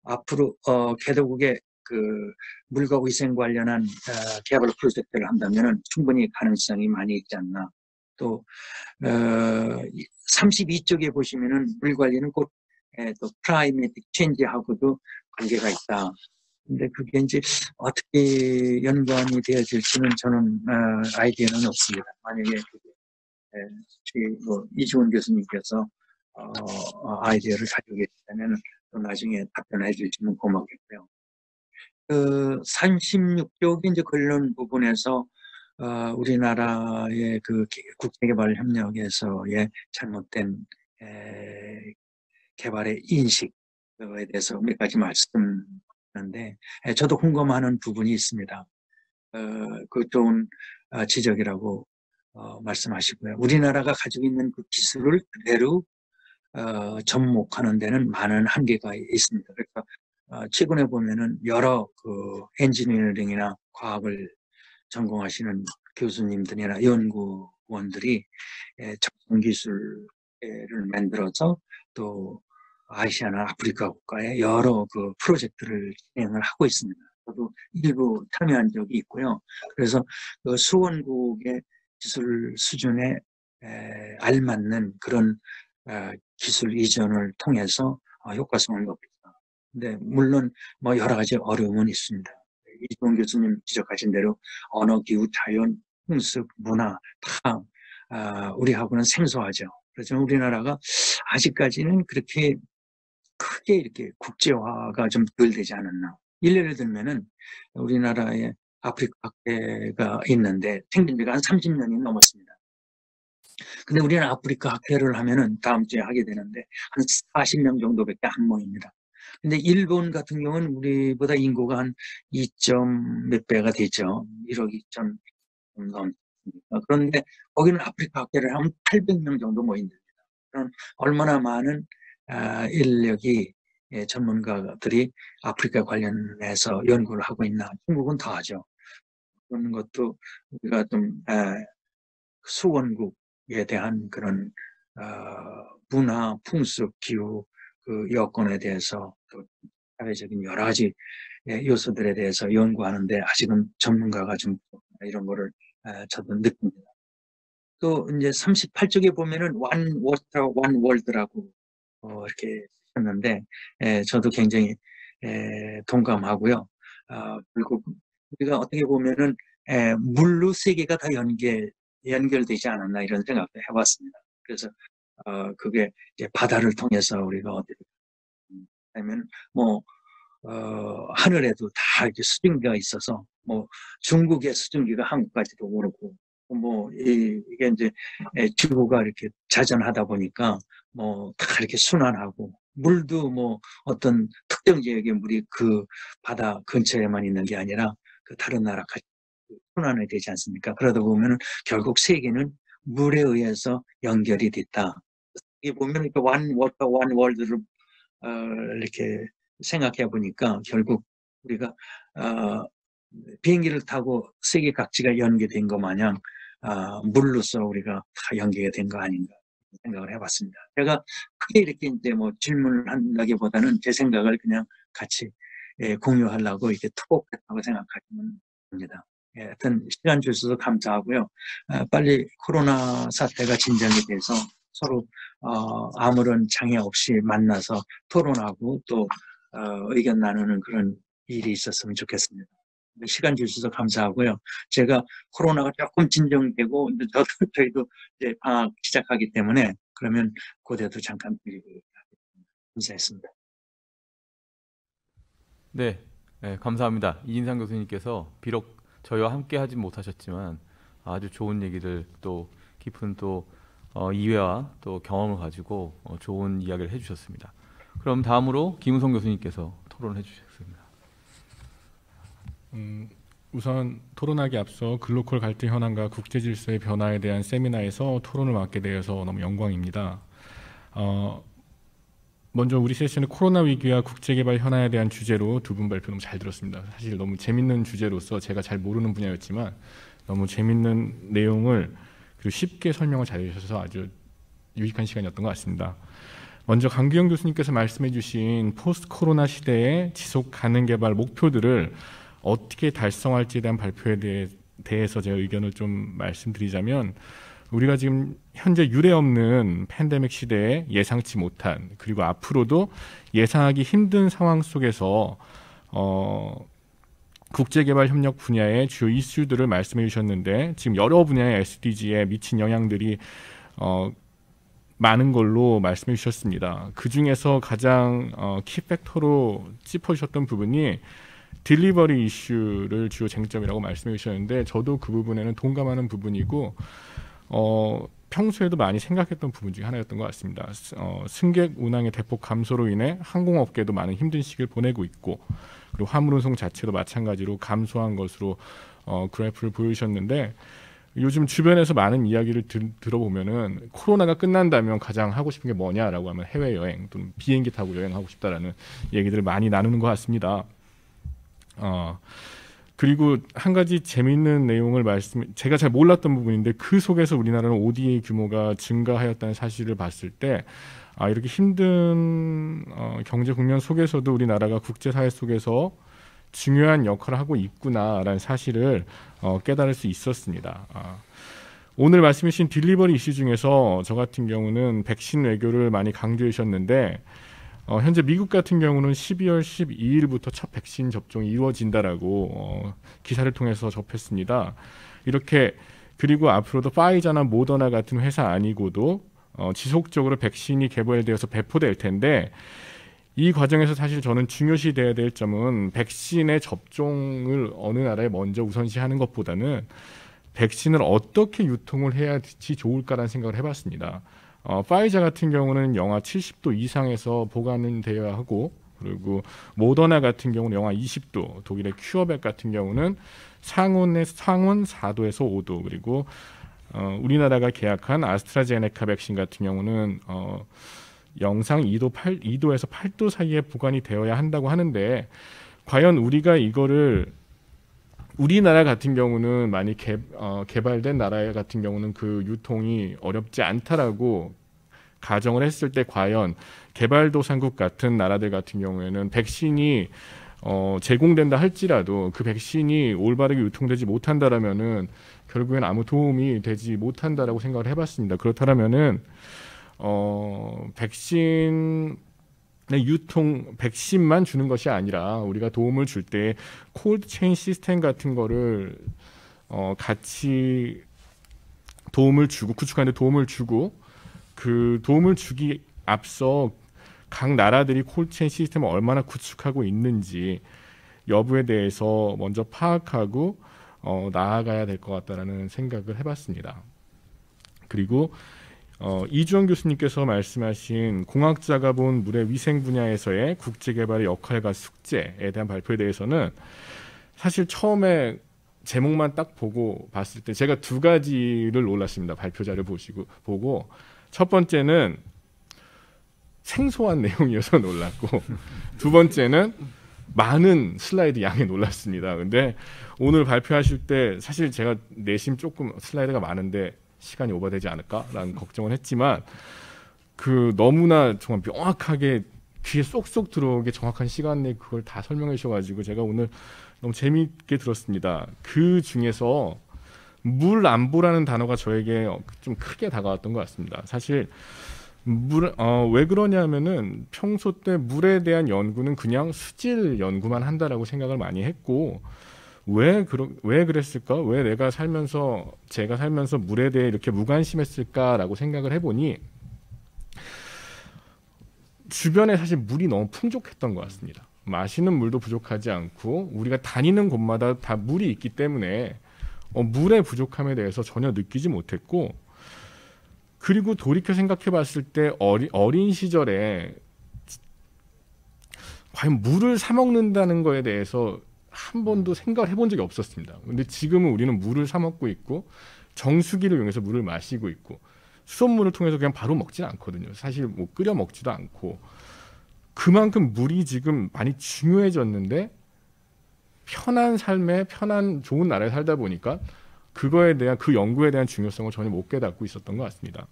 앞으로 개도국의 그 물과 위생 관련한 개발 프로젝트를 한다면은 충분히 가능성이 많이 있지 않나. 또 32쪽에 보시면은 물 관리는 곧 또 클라이매틱 체인지하고도 관계가 있다. 근데 그게 이제 어떻게 연관이 되어질지는 저는 아이디어는 없습니다. 만약에 뭐 이주원 교수님께서 아이디어를 가지고 계시다면 또 나중에 답변해 주시면 고맙겠고요. 그 36쪽이 이제 관련 부분에서 우리나라의 그 국제개발협력에서의 잘못된 개발의 인식에 대해서 몇 가지 말씀하는데 저도 공감하는 부분이 있습니다. 그 좋은 지적이라고 말씀하시고요. 우리나라가 가지고 있는 그 기술을 그대로 접목하는 데는 많은 한계가 있습니다. 그래서 최근에 보면은 여러 그 엔지니어링이나 과학을 전공하시는 교수님들이나 연구원들이 첨단 기술을 만들어서 또 아시아나 아프리카 국가에 여러 그 프로젝트를 진행을 하고 있습니다. 저도 일부 참여한 적이 있고요. 그래서 그 수원국의 기술 수준에 알맞는 그런 기술 이전을 통해서 효과성을 높였다. 근데 물론 뭐 여러 가지 어려움은 있습니다. 이종 교수님 지적하신 대로 언어, 기후, 자연, 풍습, 문화 다 우리하고는 생소하죠. 그래서 우리나라가 아직까지는 그렇게 크게 이렇게 국제화가 좀 덜 되지 않았나. 예를 들면은 우리나라에 아프리카 학회가 있는데 생긴 지가 한 30년이 넘었습니다. 근데 우리는 아프리카 학회를 하면은 다음 주에 하게 되는데 한 40명 정도밖에 안 모입니다. 근데 일본 같은 경우는 우리보다 인구가 한 2점 몇 배가 되죠. 1억 2천 넘습니다. 그런데 거기는 아프리카 학회를 하면 800명 정도 모인답니다. 그럼 얼마나 많은 인력이 전문가들이 아프리카 관련해서 연구를 하고 있나. 중국은 더 하죠. 그런 것도 우리가 좀 수원국에 대한 그런 문화, 풍습, 기후, 그 여건에 대해서 또 사회적인 여러 가지 요소들에 대해서 연구하는데 아직은 전문가가 좀 이런 거를 저도 느낍니다. 또 이제 38쪽에 보면은 one water, one world라고 이렇게 했는데 저도 굉장히 동감하고요. 그리고 우리가 어떻게 보면은 물로 세계가 다 연결되지 않았나 이런 생각도 해봤습니다. 그래서 그게 이제 바다를 통해서 우리가 어떻게 하면 뭐 하늘에도 다 이렇게 수증기가 있어서 뭐 중국의 수증기가 한국까지도 오르고 뭐 이게 이제 지구가 이렇게 자전하다 보니까 뭐 다 이렇게 순환하고 물도 뭐 어떤 특정 지역의 물이 그 바다 근처에만 있는 게 아니라 그 다른 나라까지 순환이 되지 않습니까? 그러다 보면 결국 세계는 물에 의해서 연결이 됐다. 이게 보면 one water, one world를 이렇게 생각해 보니까 결국 우리가 비행기를 타고 세계 각지가 연계된 것 마냥 물로써 우리가 다 연계가 된 거 아닌가 생각을 해봤습니다. 제가 크게 이렇게 이제 뭐 질문을 한다기보다는 제 생각을 그냥 같이 공유하려고 이렇게 투복했다고 생각하시면 됩니다. 하여튼 시간 주셔서 감사하고요. 빨리 코로나 사태가 진정이 돼서 서로 아무런 장애 없이 만나서 토론하고 또 의견 나누는 그런 일이 있었으면 좋겠습니다. 시간 주셔서 감사하고요. 제가 코로나가 조금 진정되고 저희도 이제 방학 시작하기 때문에 그러면 그때도 잠깐 드리고 감사했습니다. 네, 감사합니다. 이인상 교수님께서 비록 저희와 함께 하진 못하셨지만 아주 좋은 얘기들 또 깊은 또 이해와 또 경험을 가지고 좋은 이야기를 해주셨습니다. 그럼 다음으로 김우성 교수님께서 토론해 주시겠습니다. 우선 토론하기 앞서 글로컬 갈등 현황과 국제 질서의 변화에 대한 세미나에서 토론을 맡게 되어서 너무 영광입니다. 먼저 우리 세션은 코로나 위기와 국제개발 현안에 대한 주제로 두 분 발표 너무 잘 들었습니다. 사실 너무 재밌는 주제로서 제가 잘 모르는 분야였지만 너무 재밌는 내용을 그리고 쉽게 설명을 잘 해주셔서 아주 유익한 시간이었던 것 같습니다. 먼저 강규영 교수님께서 말씀해 주신 포스트 코로나 시대의 지속 가능 개발 목표들을 어떻게 달성할지에 대한 발표에 대해서 제가 의견을 좀 말씀드리자면 우리가 지금 현재 유례없는 팬데믹 시대에 예상치 못한 그리고 앞으로도 예상하기 힘든 상황 속에서 국제개발 협력 분야의 주요 이슈들을 말씀해 주셨는데 지금 여러 분야의 SDG에 미친 영향들이 많은 걸로 말씀해 주셨습니다. 그 중에서 가장 키팩터로 짚어주셨던 부분이 딜리버리 이슈를 주요 쟁점이라고 말씀해 주셨는데 저도 그 부분에는 동감하는 부분이고 평소에도 많이 생각했던 부분 중에 하나였던 것 같습니다. 승객 운항의 대폭 감소로 인해 항공업계도 많은 힘든 시기를 보내고 있고 그리고 화물운송 자체도 마찬가지로 감소한 것으로 그래프를 보여주셨는데 요즘 주변에서 많은 이야기를 들어보면은 코로나가 끝난다면 가장 하고 싶은 게 뭐냐라고 하면 해외여행 또는 비행기 타고 여행하고 싶다라는 얘기들을 많이 나누는 것 같습니다. 그리고 한 가지 재미있는 내용을 제가 잘 몰랐던 부분인데 그 속에서 우리나라는 ODA 규모가 증가하였다는 사실을 봤을 때 이렇게 힘든 경제 국면 속에서도 우리나라가 국제사회 속에서 중요한 역할을 하고 있구나라는 사실을 깨달을 수 있었습니다. 오늘 말씀해 주신 딜리버리 이슈 중에서 저 같은 경우는 백신 외교를 많이 강조해 주셨는데 현재 미국 같은 경우는 12월 12일부터 첫 백신 접종이 이루어진다라고 기사를 통해서 접했습니다. 이렇게 그리고 앞으로도 파이자나 모더나 같은 회사 아니고도 지속적으로 백신이 개발되어서 배포될 텐데 이 과정에서 사실 저는 중요시돼야 될 점은 백신의 접종을 어느 나라에 먼저 우선시하는 것보다는 백신을 어떻게 유통을 해야지 좋을까라는 생각을 해봤습니다. 파이자 같은 경우는 영하 70도 이상에서 보관은 되어야 하고 그리고 모더나 같은 경우는 영하 20도, 독일의 큐어백 같은 경우는 상온 4도에서 5도 그리고 우리나라가 계약한 아스트라제네카 백신 같은 경우는 영상 2도에서 8도 사이에 보관이 되어야 한다고 하는데 과연 우리가 이거를 우리나라 같은 경우는 많이 개발된 나라 같은 경우는 그 유통이 어렵지 않다라고 가정을 했을 때 과연 개발도상국 같은 나라들 같은 경우에는 백신이 제공된다 할지라도 그 백신이 올바르게 유통되지 못한다라면은 결국엔 아무 도움이 되지 못한다라고 생각을 해봤습니다. 그렇다면은 백신만 주는 것이 아니라 우리가 도움을 줄 때 콜드 체인 시스템 같은 거를 같이 도움을 주고 구축하는 데 도움을 주고 그 도움을 주기 앞서 각 나라들이 콜드 체인 시스템을 얼마나 구축하고 있는지 여부에 대해서 먼저 파악하고 나아가야 될 것 같다라는 생각을 해봤습니다. 그리고 이주원 교수님께서 말씀하신 공학자가 본 물의 위생 분야에서의 국제개발의 역할과 숙제에 대한 발표에 대해서는 사실 처음에 제목만 딱 보고 봤을 때 제가 두 가지를 놀랐습니다. 발표 자료 보고 첫 번째는 생소한 내용이어서 놀랐고 두 번째는 많은 슬라이드 양에 놀랐습니다. 근데 오늘 발표하실 때 사실 제가 내심 조금 슬라이드가 많은데 시간이 오버되지 않을까라는 걱정을 했지만 그 너무나 정말 명확하게 귀에 쏙쏙 들어오게 정확한 시간 내에 그걸 다 설명해 주셔가지고 제가 오늘 너무 재미있게 들었습니다. 그 중에서 물 안보라는 단어가 저에게 좀 크게 다가왔던 것 같습니다. 사실 왜 그러냐면은 평소 때 물에 대한 연구는 그냥 수질 연구만 한다라고 생각을 많이 했고 왜 그랬을까? 왜 제가 살면서 물에 대해 이렇게 무관심했을까라고 생각을 해보니 주변에 사실 물이 너무 풍족했던 것 같습니다. 마시는 물도 부족하지 않고 우리가 다니는 곳마다 다 물이 있기 때문에 물의 부족함에 대해서 전혀 느끼지 못했고 그리고 돌이켜 생각해 봤을 때 어린 시절에 과연 물을 사 먹는다는 거에 대해서 한 번도 생각을 해본 적이 없었습니다. 근데 지금은 우리는 물을 사 먹고 있고 정수기를 이용해서 물을 마시고 있고 수돗물을 통해서 그냥 바로 먹지는 않거든요. 사실 뭐 끓여 먹지도 않고 그만큼 물이 지금 많이 중요해졌는데 편한 삶에 좋은 나라에 살다 보니까 그거에 대한 그 연구에 대한 중요성을 전혀 못 깨닫고 있었던 것 같습니다.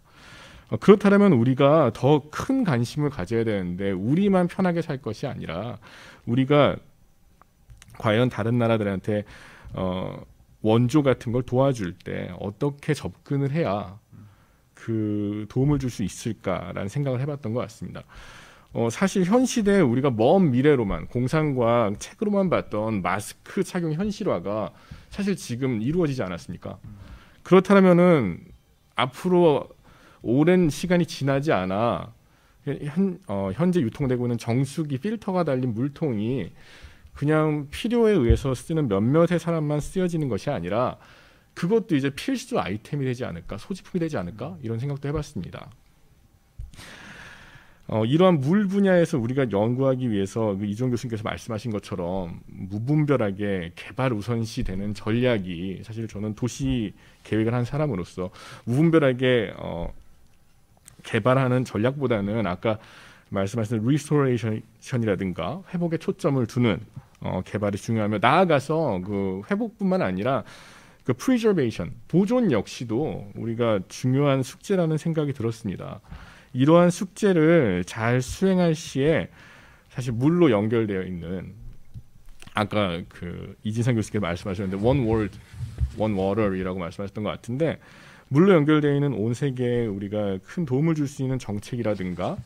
그렇다면 우리가 더 큰 관심을 가져야 되는데 우리만 편하게 살 것이 아니라 우리가 과연 다른 나라들한테 원조 같은 걸 도와줄 때 어떻게 접근을 해야 그 도움을 줄 수 있을까라는 생각을 해봤던 것 같습니다. 사실 현 시대에 우리가 먼 미래로만 공상과 책으로만 봤던 마스크 착용 현실화가 사실 지금 이루어지지 않았습니까? 그렇다면은 앞으로 오랜 시간이 지나지 않아 현재 유통되고 있는 정수기 필터가 달린 물통이 그냥 필요에 의해서 쓰는 몇몇의 사람만 쓰여지는 것이 아니라 그것도 이제 필수 아이템이 되지 않을까, 소지품이 되지 않을까 이런 생각도 해봤습니다. 이러한 물 분야에서 우리가 연구하기 위해서 이종 교수님께서 말씀하신 것처럼 무분별하게 개발 우선시 되는 전략이 사실 저는 도시 계획을 한 사람으로서 무분별하게 개발하는 전략보다는 아까 말씀하신 리스토레이션이라든가 회복에 초점을 두는 개발이 중요하며 나아가서 그 회복뿐만 아니라 그 preservation, 보존 역시도 우리가 중요한 숙제라는 생각이 들었습니다. 이러한 숙제를 잘 수행할 시에 사실 물로 연결되어 있는 아까 그 이진상 교수께서 말씀하셨는데 one world, one water이라고 말씀하셨던 것 같은데 물로 연결되어 있는 온 세계에 우리가 큰 도움을 줄 수 있는 정책이라든가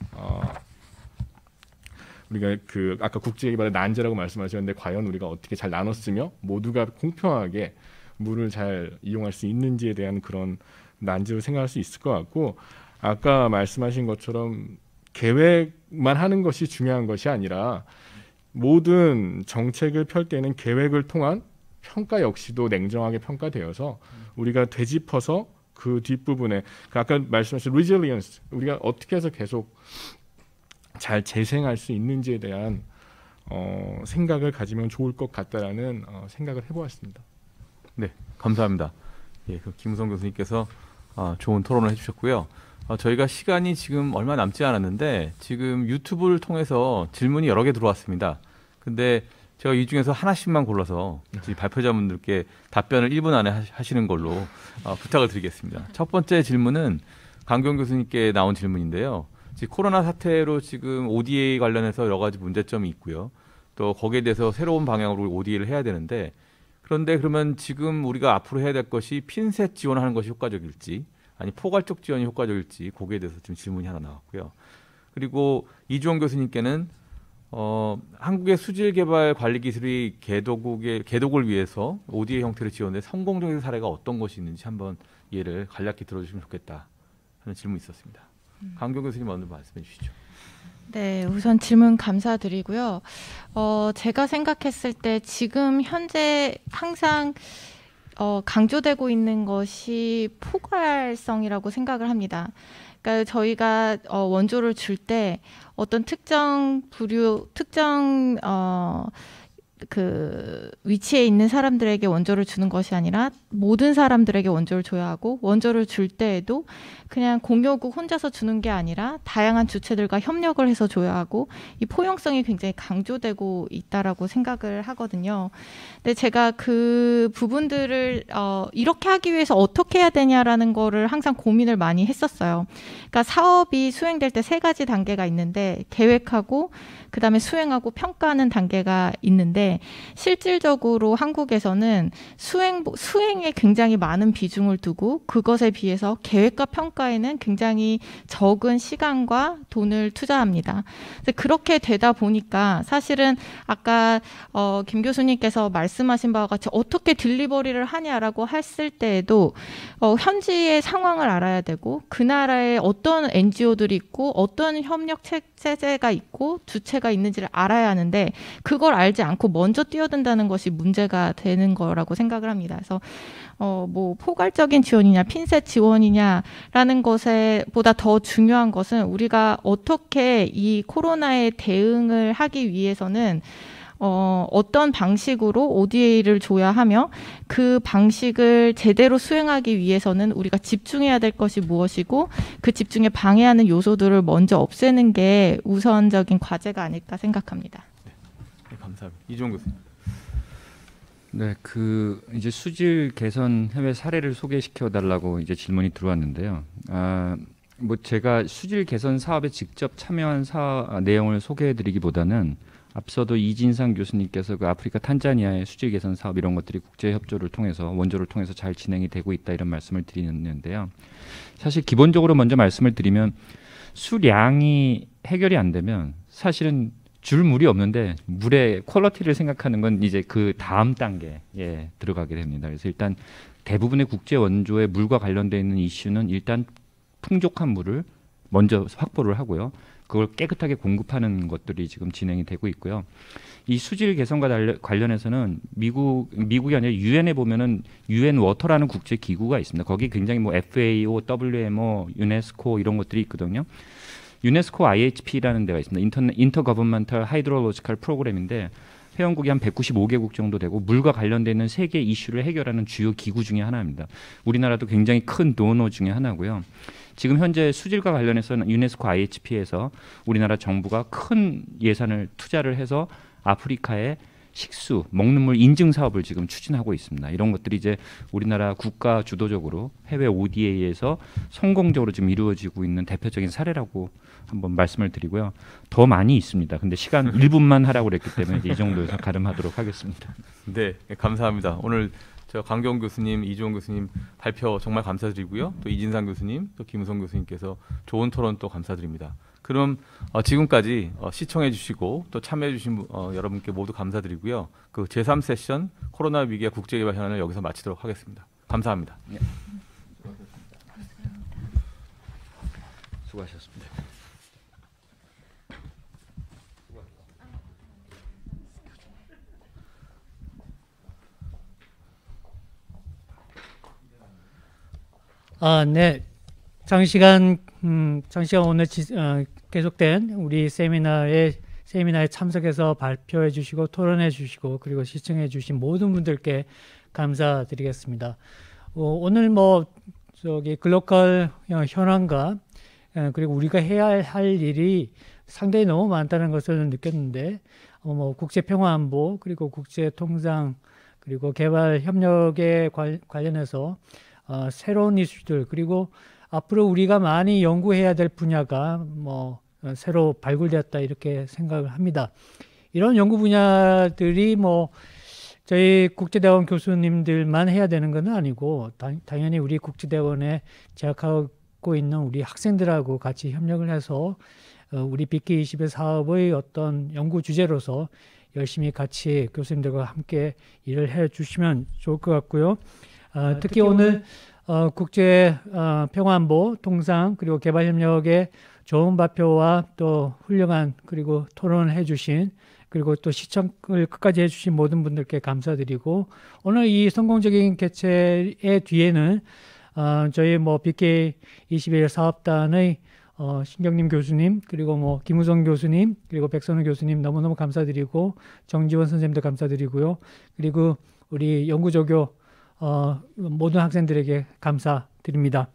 우리가 그 아까 국제개발의 난제라고 말씀하셨는데 과연 우리가 어떻게 잘 나눴으며 모두가 공평하게 물을 잘 이용할 수 있는지에 대한 그런 난제로 생각할 수 있을 것 같고 아까 말씀하신 것처럼 계획만 하는 것이 중요한 것이 아니라 모든 정책을 펼 때는 계획을 통한 평가 역시도 냉정하게 평가되어서 우리가 되짚어서 그 뒷부분에 아까 말씀하신 resilience 우리가 어떻게 해서 계속 잘 재생할 수 있는지에 대한 생각을 가지면 좋을 것 같다라는 생각을 해보았습니다. 네, 감사합니다. 예, 그 김우성 교수님께서 좋은 토론을 해주셨고요. 저희가 시간이 지금 얼마 남지 않았는데 지금 유튜브를 통해서 질문이 여러 개 들어왔습니다. 근데 제가 이 중에서 하나씩만 골라서 발표자분들께 답변을 1분 안에 하시는 걸로 부탁을 드리겠습니다. 첫 번째 질문은 강경 교수님께 나온 질문인데요. 지금 코로나 사태로 지금 ODA 관련해서 여러 가지 문제점이 있고요. 또 거기에 대해서 새로운 방향으로 ODA를 해야 되는데 그런데 그러면 지금 우리가 앞으로 해야 될 것이 핀셋 지원하는 것이 효과적일지 아니 포괄적 지원이 효과적일지 거기에 대해서 지금 질문이 하나 나왔고요. 그리고 이주원 교수님께는 한국의 수질개발 관리 기술이 개독을 위해서 ODA 형태로 지원된 성공적인 사례가 어떤 것이 있는지 한번 이해를 간략히 들어주시면 좋겠다 하는 질문이 있었습니다. 강경 교수님 먼저 말씀해 주시죠. 네, 우선 질문 감사드리고요. 제가 생각했을 때 지금 현재 항상 강조되고 있는 것이 포괄성이라고 생각을 합니다. 그러니까 저희가 원조를 줄 때 어떤 특정 그 위치에 있는 사람들에게 원조를 주는 것이 아니라 모든 사람들에게 원조를 줘야 하고, 원조를 줄 때에도 그냥 공여국 혼자서 주는 게 아니라 다양한 주체들과 협력을 해서 줘야 하고, 이 포용성이 굉장히 강조되고 있다라고 생각을 하거든요. 근데 제가 그 부분들을 이렇게 하기 위해서 어떻게 해야 되냐라는 거를 항상 고민을 많이 했었어요. 그러니까 사업이 수행될 때 3가지 단계가 있는데, 계획하고 그다음에 수행하고 평가하는 단계가 있는데, 실질적으로 한국에서는 수행에 굉장히 많은 비중을 두고 그것에 비해서 계획과 평가에는 굉장히 적은 시간과 돈을 투자합니다. 그렇게 되다 보니까 사실은 아까 김 교수님께서 말씀하신 바와 같이 어떻게 딜리버리를 하냐라고 했을 때에도 현지의 상황을 알아야 되고, 그 나라에 어떤 NGO들이 있고 어떤 협력 체제가 있고 주체가 있는지를 알아야 하는데, 그걸 알지 않고 먼저 뛰어든다는 것이 문제가 되는 거라고 생각을 합니다. 그래서 뭐 포괄적인 지원이냐 핀셋 지원이냐라는 것에 보다 더 중요한 것은, 우리가 어떻게 이 코로나에 대응을 하기 위해서는 어떤 방식으로 ODA를 줘야 하며, 그 방식을 제대로 수행하기 위해서는 우리가 집중해야 될 것이 무엇이고, 그 집중에 방해하는 요소들을 먼저 없애는 게 우선적인 과제가 아닐까 생각합니다. 네, 감사합니다. 이종 교수님. 네, 그 이제 수질 개선 해외 사례를 소개시켜 달라고 이제 질문이 들어왔는데요. 뭐 제가 수질 개선 사업에 직접 참여한 내용을 소개해드리기보다는, 앞서도 이진상 교수님께서 그 아프리카 탄자니아의 수질 개선 사업 이런 것들이 국제 협조를 통해서, 원조를 통해서 잘 진행이 되고 있다 이런 말씀을 드리는데요. 사실 기본적으로 먼저 말씀을 드리면, 수량이 해결이 안 되면 사실은 줄 물이 없는데, 물의 퀄리티를 생각하는 건 이제 그 다음 단계에 들어가게 됩니다. 그래서 일단 대부분의 국제 원조의 물과 관련되어 있는 이슈는 일단 풍족한 물을 먼저 확보를 하고요. 그걸 깨끗하게 공급하는 것들이 지금 진행이 되고 있고요. 이 수질 개선과 관련해서는 미국이 아니라 유엔에 보면은 유엔 워터라는 국제 기구가 있습니다. 거기 굉장히 뭐 FAO, WMO, 유네스코 이런 것들이 있거든요. 유네스코 IHP라는 데가 있습니다. 인터거버먼털 하이드롤로지컬 프로그램인데, 회원국이 한 195개국 정도 되고 물과 관련되어 있는 세계 이슈를 해결하는 주요 기구 중에 하나입니다. 우리나라도 굉장히 큰 도너 중에 하나고요. 지금 현재 수질과 관련해서는 유네스코 IHP에서 우리나라 정부가 큰 예산을 투자를 해서 아프리카의 식수, 먹는 물 인증 사업을 지금 추진하고 있습니다. 이런 것들이 이제 우리나라 국가 주도적으로 해외 ODA에서 성공적으로 지금 이루어지고 있는 대표적인 사례라고 한번 말씀을 드리고요. 더 많이 있습니다. 근데 시간 1분만 하라고 그랬기 때문에 이제 이 정도에서 가름하도록 하겠습니다. 네, 감사합니다. 오늘 저 강경 교수님, 이주원 교수님 발표 정말 감사드리고요. 또 이진상 교수님, 또 김우성 교수님께서 좋은 토론 또 감사드립니다. 그럼 지금까지 시청해 주시고 또 참여해 주신 여러분께 모두 감사드리고요. 그 제3세션 코로나 위기와 국제개발 현안을 여기서 마치도록 하겠습니다. 감사합니다. 네. 수고하셨습니다. 네. 장시간 오늘 계속된 우리 세미나에 참석해서 발표해 주시고 토론해 주시고 그리고 시청해 주신 모든 분들께 감사드리겠습니다. 오늘 글로컬 현황과 그리고 우리가 해야 할 일이 상당히 너무 많다는 것을 느꼈는데, 국제 평화 안보 그리고 국제 통상 그리고 개발 협력에 관련해서 새로운 이슈들, 그리고 앞으로 우리가 많이 연구해야 될 분야가 새로 발굴되었다 이렇게 생각을 합니다. 이런 연구 분야들이 저희 국제대학원 교수님들만 해야 되는 건 아니고, 당연히 우리 국제대학원에 재학하고 있는 우리 학생들하고 같이 협력을 해서 우리 BK21 사업의 어떤 연구 주제로서 열심히 같이 교수님들과 함께 일을 해 주시면 좋을 것 같고요. 특히 오늘 국제 평화안보, 통상 그리고 개발협력의 좋은 발표와 또 훌륭한 그리고 토론을 해주신, 그리고 또 시청을 끝까지 해주신 모든 분들께 감사드리고, 오늘 이 성공적인 개최의 뒤에는 저희 BK21 사업단의 신경림 교수님, 그리고 뭐 김우성 교수님, 그리고 백선우 교수님 너무너무 감사드리고, 정지원 선생님도 감사드리고요. 그리고 우리 연구조교 모든 학생들에게 감사드립니다.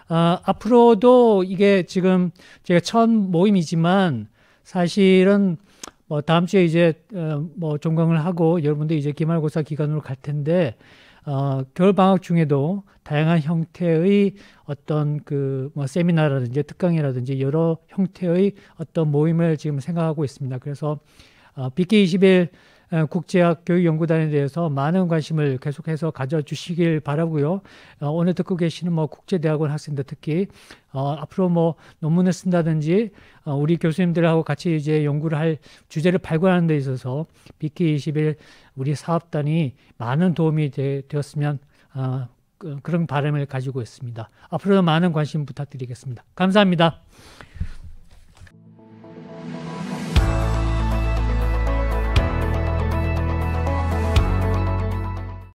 앞으로도 이게 지금 제가 첫 모임이지만 사실은 뭐 다음 주에 이제 뭐 종강을 하고 여러분들 이제 기말고사 기간으로 갈 텐데 겨울 방학 중에도 다양한 형태의 어떤 그 뭐 세미나라든지 특강이라든지 여러 형태의 어떤 모임을 지금 생각하고 있습니다. 그래서 BK21 국제학 교육연구단에 대해서 많은 관심을 계속해서 가져주시길 바라고요. 오늘 듣고 계시는 뭐 국제대학원 학생들 특히 앞으로 뭐 논문을 쓴다든지 우리 교수님들하고 같이 이제 연구를 할 주제를 발굴하는 데 있어서 BK21 우리 사업단이 많은 도움이 되었으면 그런 바람을 가지고 있습니다. 앞으로도 많은 관심 부탁드리겠습니다. 감사합니다.